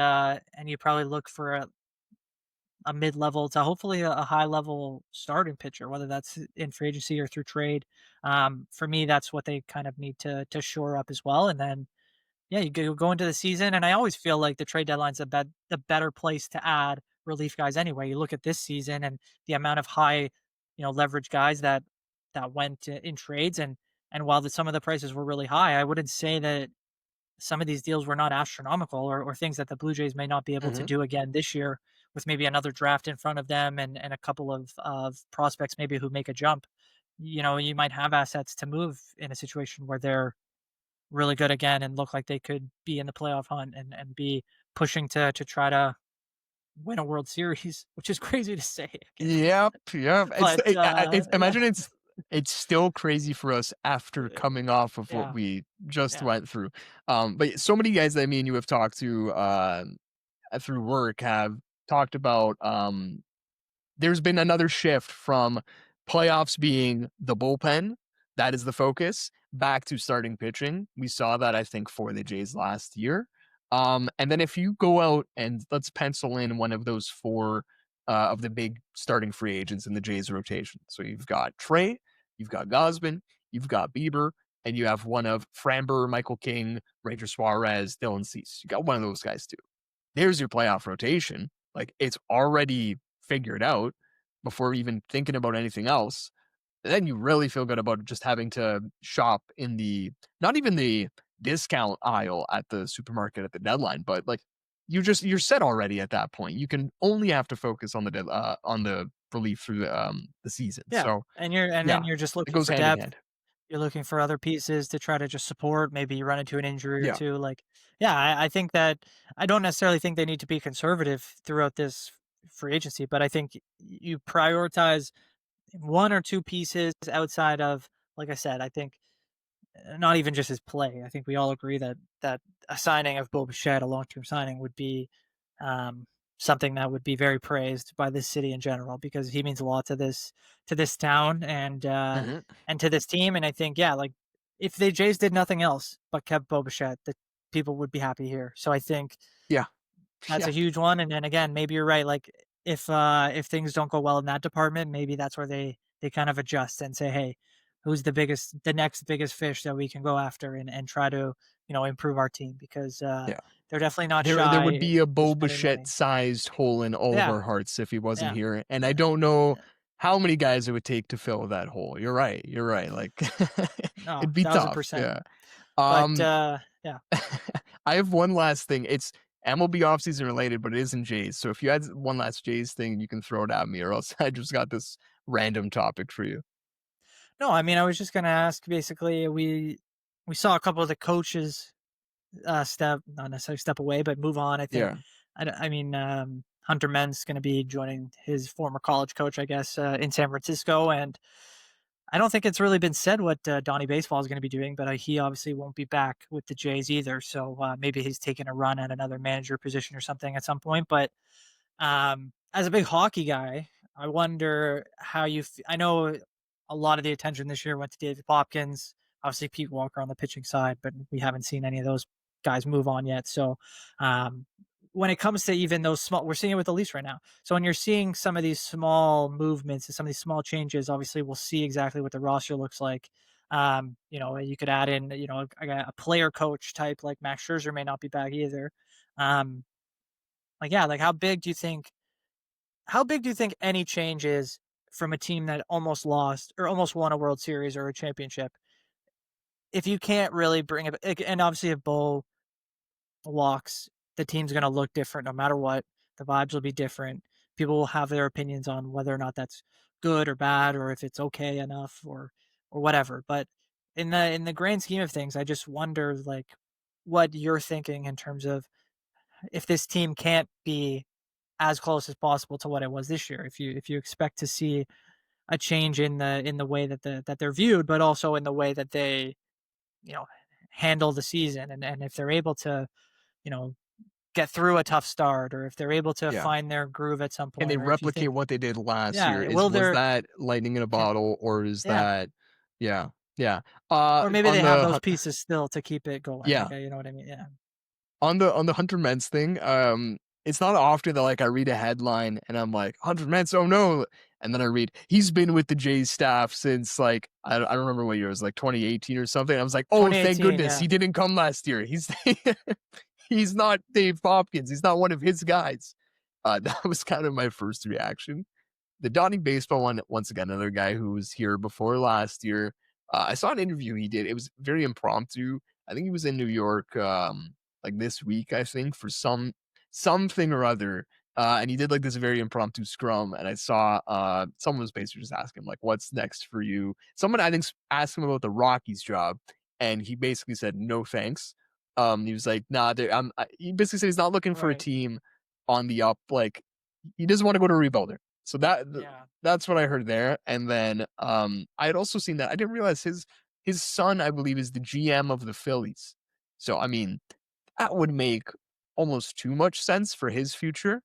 you probably look for a mid level to hopefully a high level starting pitcher, whether that's in free agency or through trade. For me, that's what they kind of need to shore up as well, and then yeah, you go into the season, and I always feel like the trade deadline's the better place to add relief guys anyway. You look at this season and the amount of high, leverage guys that went in trades, and while some of the prices were really high, I wouldn't say that some of these deals were not astronomical or things that the Blue Jays may not be able to Mhm. do again this year with maybe another draft in front of them and a couple of prospects maybe who make a jump. You might have assets to move in a situation where they're really good again and look like they could be in the playoff hunt and be pushing to try to win a World Series, which is crazy to say. I can't believe Yep, yep. It's but, it's yeah, imagine it's still crazy for us after coming off of what yeah, we just yeah. went through. But so many guys that me and you have talked to through work have talked about there's been another shift from playoffs being the bullpen, that is the focus, back to starting pitching. We saw that, I think, for the Jays last year. And then if you go out and let's pencil in one of those four of the big starting free agents in the Jays rotation. So you've got Trey, you've got Gosman, you've got Bieber, and you have one of Framber, Michael King, Ranger Suarez, Dylan Cease. You got one of those guys too. There's your playoff rotation. Like it's already figured out before even thinking about anything else. Then you really feel good about just having to shop in the not even the discount aisle at the supermarket at the deadline, but like you're set already at that point. You can only have to focus on the relief through the season. Yeah, So and then yeah, you're just it looking goes for hand in depth. hand. You're looking for other pieces to try to just support. Maybe you run into an injury or Yeah. two. Like, yeah, I think that I don't necessarily think they need to be conservative throughout this free agency, but I think you prioritize one or two pieces outside of, like I said, I think not even just his play. I think we all agree that a signing of Bo Bichette, a long term signing, would be um, something that would be very praised by this city in general because he means a lot to this town Hmm. and to this team. And I think yeah, like if the Jays did nothing else but kept Bo Bichette, the people would be happy here. So I think Yeah. that's a Yeah. huge one, and then again, maybe you're right, like, if things don't go well in that department, maybe that's where they kind of adjust and say, "Hey, who's the next biggest fish that we can go after and try to, improve our team?" Because, Yeah. they're definitely not There would shy be a with Bo spending Bichette money. sized hole in all of Yeah, our hearts if he wasn't yeah, here, and I yeah, don't know yeah. how many guys it would take to fill that hole. You're right, like, No, it'd be tough, 1,000%. yeah. But, Um, yeah. I have one last thing, it's MLB offseason related, but it isn't Jays, so if you had one last Jays thing, you can throw it at me, or else I just got this random topic for you. No, I mean, I was just gonna ask, basically, we saw a couple of the coaches step not necessarily step away, but move on. I think. Yeah. I mean, Hunter Men's going to be joining his former college coach, I guess, in San Francisco, and I don't think it's really been said what Donnie Baseball is going to be doing, but he obviously won't be back with the Jays either. So maybe he's taking a run at another manager position or something at some point. But as a big hockey guy, I wonder how I know a lot of the attention this year went to David Popkins, obviously Pete Walker on the pitching side, but we haven't seen any of those guys move on yet. So, um, when it comes to even those small, we're seeing it with the Leafs right now. So when you're seeing some of these small movements and some of these small changes, obviously we'll see exactly what the roster looks like. You could add in, a player coach type like Max Scherzer may not be back either. Um, yeah, like how big do you think any change is from a team that almost lost or almost won a World Series or a championship? If you can't really bring it, and obviously if Bo walks, the team's going to look different no matter what. The vibes will be different. People will have their opinions on whether or not that's good or bad, or if it's okay enough, or whatever. But in the grand scheme of things, I just wonder like what you're thinking in terms of if this team can't be as close as possible to what it was this year. If you expect to see a change in the way that they're viewed, but also in the way that they, you know, handle the season. And if they're able to, you know, get through a tough start, or if they're able to Yeah. find their groove at some Can they point, or if you replicate think, what they did last year? yeah, will Was there that lightning in a can bottle, or is yeah, that yeah, yeah. or maybe On they have the those pieces still to keep it going. Like, yeah. you know what I mean? Yeah. On the Hunter Ments thing, it's not often that, like, I read a headline and I'm like, "Hunter Ments, oh no," and then I read, "He's been with the Jays staff since," like, I don't remember what year it was, like, 2018 or something. I was like, "Oh, thank 2018, goodness yeah. he didn't come last year. He's he's not Dave Hopkins. He's not one of his guys." That was kind of my first reaction. The Donnie Baseball one, once again, another guy who was here before last year. I saw an interview he did. It was very impromptu. I think he was in New York, like this week, I think, for something or other. And he did like this very impromptu scrum. And I saw someone was basically just asking him, like, what's next for you? Someone I think asked him about the Rockies job, and he basically said, no thanks. He was like, nah, he basically said he's not looking for a Right. team on the up. Like, he doesn't want to go to a rebuilder. So Yeah. that's what I heard there. And then I had also seen that I didn't realize his son, I believe, is the GM of the Phillies. So I mean, that would make almost too much sense for his future.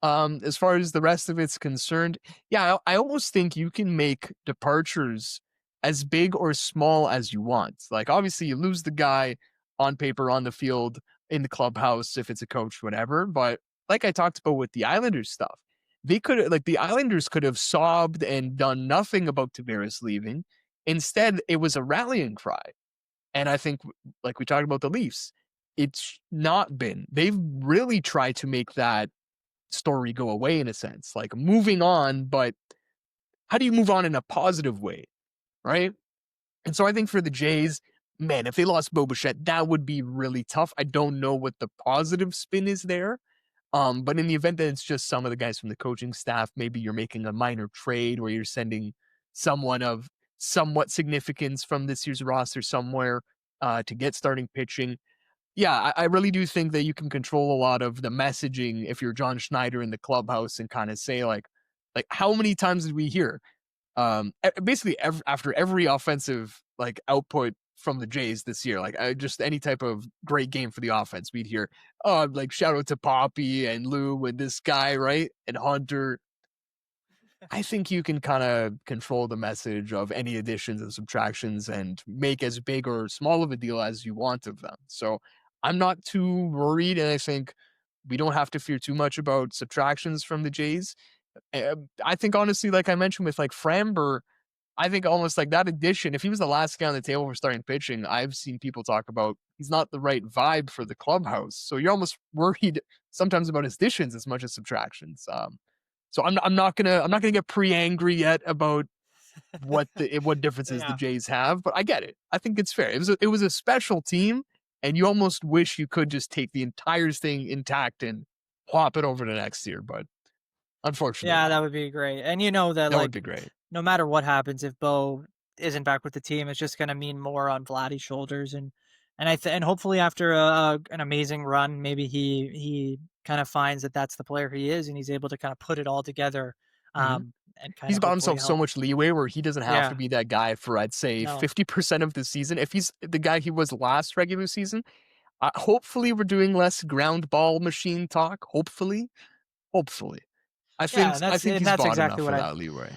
As far as the rest of it's concerned, yeah, I almost think you can make departures as big or small as you want. Like, obviously, you lose the guy on paper, on the field, in the clubhouse, if it's a coach, whatever. But like I talked about with the Islanders stuff, they could like the Islanders could have sobbed and done nothing about Tavares leaving. Instead, it was a rallying cry. And I think, like we talked about the Leafs, it's not been. They've really tried to make that story go away in a sense, like moving on, but how do you move on in a positive way, right? And so I think for the Jays, man, if they lost Bo Bichette, that would be really tough. I don't know what the positive spin is there. But in the event that it's just some of the guys from the coaching staff, maybe you're making a minor trade where you're sending someone of somewhat significance from this year's roster somewhere to get starting pitching. Yeah, I really do think that you can control a lot of the messaging if you're John Schneider in the clubhouse and kind of say like how many times did we hear basically after every offensive like output from the Jays this year, like just any type of great game for the offense, we'd hear, oh, like shout out to Poppy and Lou and this guy, right? And Hunter. I think you can kind of control the message of any additions and subtractions and make as big or small of a deal as you want of them. So I'm not too worried, and I think we don't have to fear too much about subtractions from the Jays. I think honestly, like I mentioned with like Framber, I think almost like that addition, if he was the last guy on the table for starting pitching, I've seen people talk about he's not the right vibe for the clubhouse. So you're almost worried sometimes about his additions as much as subtractions. So I'm not gonna get pre-angry yet about what differences the Yeah. Jays have, but I get it. I think it's fair. It was a special team, and you almost wish you could just take the entire thing intact and plop it over to next year, but unfortunately Yeah, that not. would be great. And you know that, That would like, be great. no matter what happens, if Bo isn't back with the team, it's just gonna mean more on Vladdy's shoulders. And hopefully after an amazing run, maybe he kind of finds that that's the player he is, and he's able to kind of put it all together, Mhm. and kind He's of bought hopefully himself so help. much leeway where he doesn't have to Yeah. be that guy for, I'd say, No. 50% of the season. If he's the guy he was last regular season, hopefully we're doing less ground ball machine talk. Hopefully. Yeah, and I that's think and he's that's bought exactly enough what of I that leeway.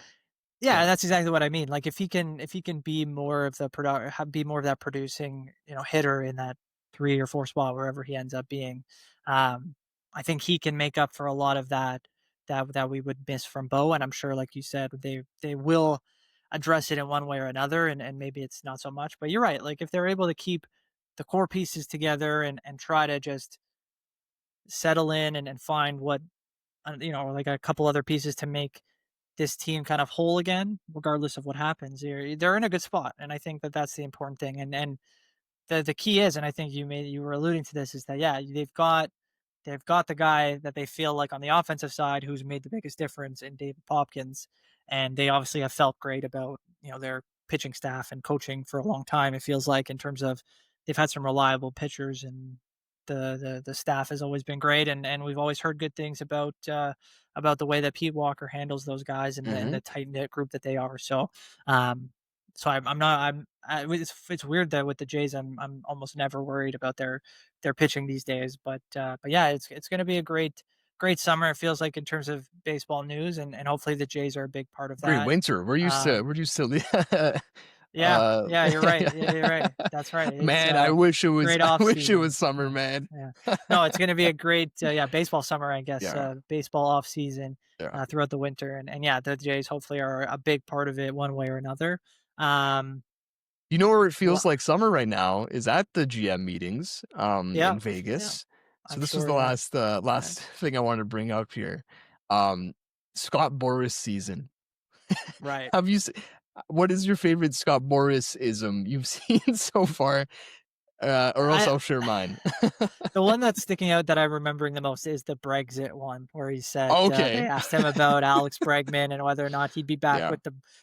Yeah, Yeah. that's exactly what I mean. Like if he can be more of the be more of that producing, hitter in that 3 or 4 spot wherever he ends up being. Um, I think he can make up for a lot of that we would miss from Bo, and I'm sure, like you said, they will address it in one way or another, and maybe it's not so much. But you're right. Like if they're able to keep the core pieces together and try to just settle in and find what like a couple other pieces to make this team kind of whole again, regardless of what happens. They're in a good spot, and I think that that's the important thing. And the key is, and I think you were alluding to this, is that yeah, they've got the guy that they feel like on the offensive side who's made the biggest difference in David Popkins, and they obviously have felt great about their pitching staff and coaching for a long time. It feels like in terms of they've had some reliable pitchers and the staff has always been great, and we've always heard good things about the way that Pete Walker handles those guys and Hmm. the tight knit group that they are. Um, I'm not it's weird that with the Jays I'm almost never worried about their pitching these days. But yeah, it's going to be a great summer. It feels like in terms of baseball news, and hopefully the Jays are a big part of Great that. winter. Um, we're used to yeah, uh yeah, you're right. Yeah, you're right. That's right. It's man, I wish it was great I off wish it season. was summer, Yeah, man. yeah. No, it's going to be a great yeah baseball summer, I guess. Yeah. Baseball off season Yeah. throughout the winter, and yeah, the Jays hopefully are a big part of it one way or another. Um, You know where it feels well, like summer right now is at the GM meetings yeah, in yeah, Vegas. So I'm this was sure. the Yeah, yeah. last thing I wanted to bring up here. Um Scott Boras season. Right. Have you what is your favorite Scott Boras ism you've seen so far? Or else I I'll share mine. The one that's sticking out that I'm remembering the most is the Brexit one, where he said they Okay. asked him about Alex Bregman and whether or not he'd be back Yeah.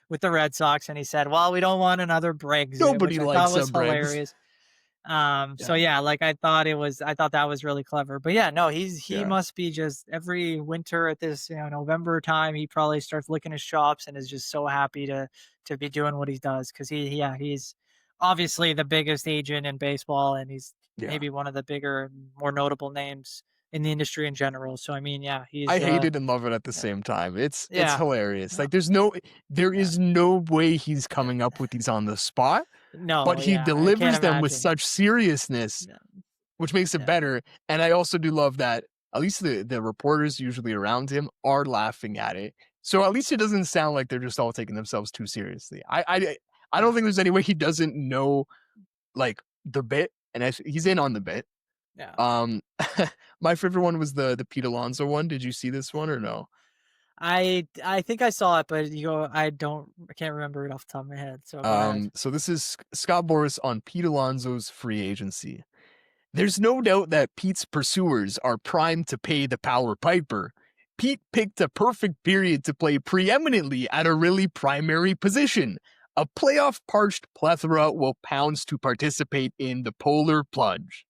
with the Red Sox, and he said, "Well, we don't want another Brexit," which Nobody I thought likes a was Bregs. hilarious. So Yeah. yeah, like I thought that was really clever. But yeah, no, he Yeah. must be just every winter at this November time, he probably starts licking his chops and is just so happy to be doing what he does because he's obviously the biggest agent in baseball and he's Yeah. maybe one of the bigger and more notable names in the industry in general. So I mean, yeah, I he's hate it and love it at the yeah same time. It's yeah hilarious. no, Like there yeah is no way he's yeah. coming up with these on the spot, but No, he yeah, I can't delivers them with imagine. such seriousness, Yeah, which makes it yeah, better. And I also do love that at least the reporters usually around him are laughing at it. So at least it doesn't sound like they're just all taking themselves too seriously. I don't yeah, think there's any way he doesn't know like the bit, and he's in on the bit. yeah. Um, my favorite one was the Pete Alonso one. Did you see this one or no? I think I saw it, but I can't remember it off the top of my head. So go ahead. So this is Scott Boras on Pete Alonso's free agency. There's no doubt that Pete's pursuers are primed to pay the Power Piper. Pete picked a perfect period to play preeminently at a really primary position. A playoff parched plethora will pounce to participate in the polar plunge.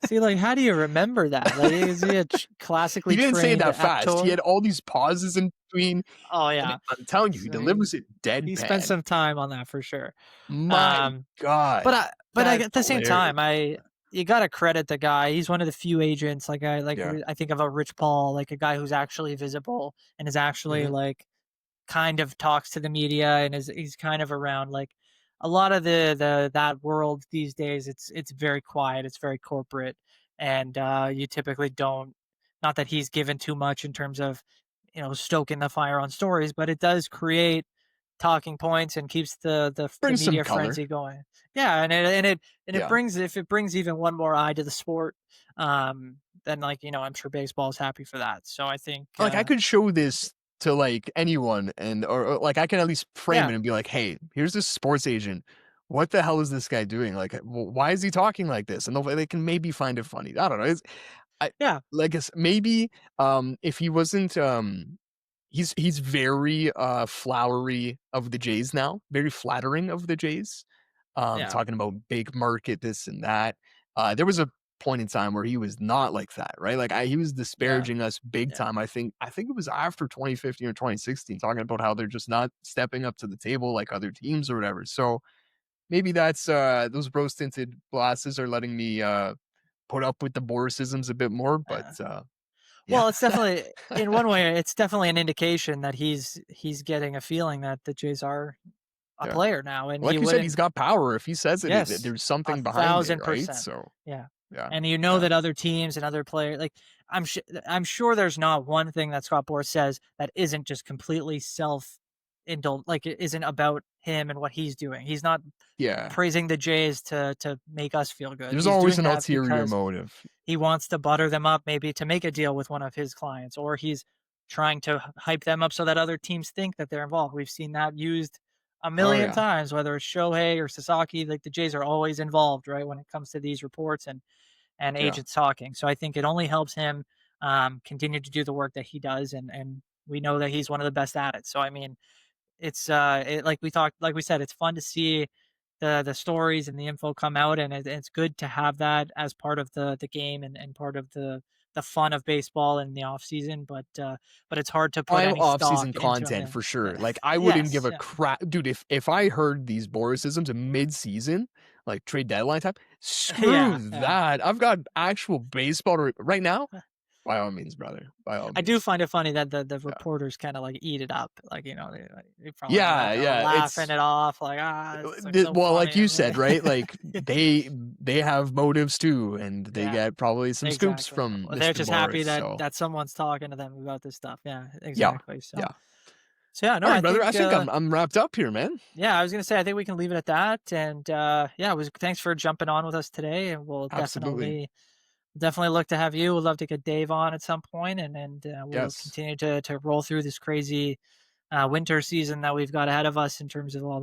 See, like, how do you remember that? Like, is he a He classically didn't say it trained that fast. He actor? had all these pauses in between, Oh and yeah, I'm telling you, he so delivers it he spent deadpan. some time on that for sure. My Um, God, but that's at the same hilarious. time, I you gotta credit the guy. He's one of the few agents. Yeah. I think of a Rich Paul, like a guy who's actually visible and is actually Hmm. like kind of talks to the media and he's kind of around like a lot of the that world these days it's very quiet, it's very corporate, and you typically don't, not that he's given too much in terms of stoking the fire on stories, but it does create talking points and keeps the Bring some media color. frenzy going. Yeah, and it Yeah. brings, if it brings even one more eye to the sport, then like I'm sure baseball is happy for that. So I think Like, I could show this to, like, anyone and or, like, I can at least frame yeah, it and be like, "Hey, here's this sports agent. What the hell is this guy doing? Like, why is he talking like this?" And they can maybe find it funny. I don't know. I yeah, like, it's maybe, if he wasn't, he's very, flowery of the Jays now, very flattering of the Jays, yeah, talking about big market, this and that. There was a point in time where he was not like that, right? Like, he was yeah, disparaging us big yeah. time. I think it was after 2015 or 2016, talking about how they're just not stepping up to the table like other teams or whatever. So maybe that's, those rose tinted glasses are letting me, put up with the Borisisms a bit more, but, Yeah. yeah. Well, it's definitely, in one way, it's definitely an indication that he's getting a feeling that the Jays are a Yeah. player now, and he Like you said, he's wouldn't. got power. If he says it, Yes, there's something behind it, right? 1,000%. So, Yeah, yeah, and yeah, that other teams and other players, like I'm sure there's not one thing that Scott Boras says that isn't just completely self indulgent, like it isn't about him and what he's doing. He's not yeah. praising the Jays to make us feel good. There's He's always doing an that ulterior because motive. he wants to butter them up, maybe to make a deal with one of his clients, or he's trying to hype them up so that other teams think that they're involved. We've seen that used a Oh, million yeah, times, whether it's Shohei or Sasaki. Like the Jays are always involved, right, when it comes to these reports and yeah, agents talking. So I think it only helps him continue to do the work that he does, and we know that he's one of the best at it. So I mean, it's like we said, it's fun to see the stories and the info come out, and it's good to have that as part of the game and part of the fun of baseball in the off season. But it's hard to put I'm any stock off-season into content for sure. yeah. Like, I wouldn't give Yes, a yeah. crap, dude. If I heard these Borisisms in mid-season, like trade deadline time, screw Yeah, yeah. that. I've got actual baseball right now. By all means, brother. By all I do means. find it funny that the Yeah. reporters kind of like eat it up, like they probably Yeah, are yeah. laughing It's it off, like it's like so well, like funny. you said, right? Like they have motives too, and they Yeah, get probably some scoops exactly. from They're Mr. just happy Boris. that So someone's talking to them about this stuff. Yeah, yeah, exactly. yeah. So yeah, no, All I right, brother. I think think I'm wrapped up here, man. yeah, I was gonna say I think we can leave it at that. And yeah, it was thanks for jumping on with us today, and we'll Absolutely. definitely look to have you. We'd love to get Dave on at some point, and we'll Yes. continue to roll through this crazy winter season that we've got ahead of us in terms of all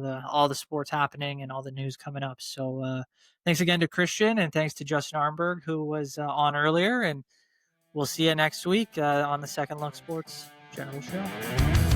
the sports happening and all the news coming up. So thanks again to Cristian, and thanks to Justin Arenburg, who was on earlier, and we'll see you next week on the Second Look Sports General Show.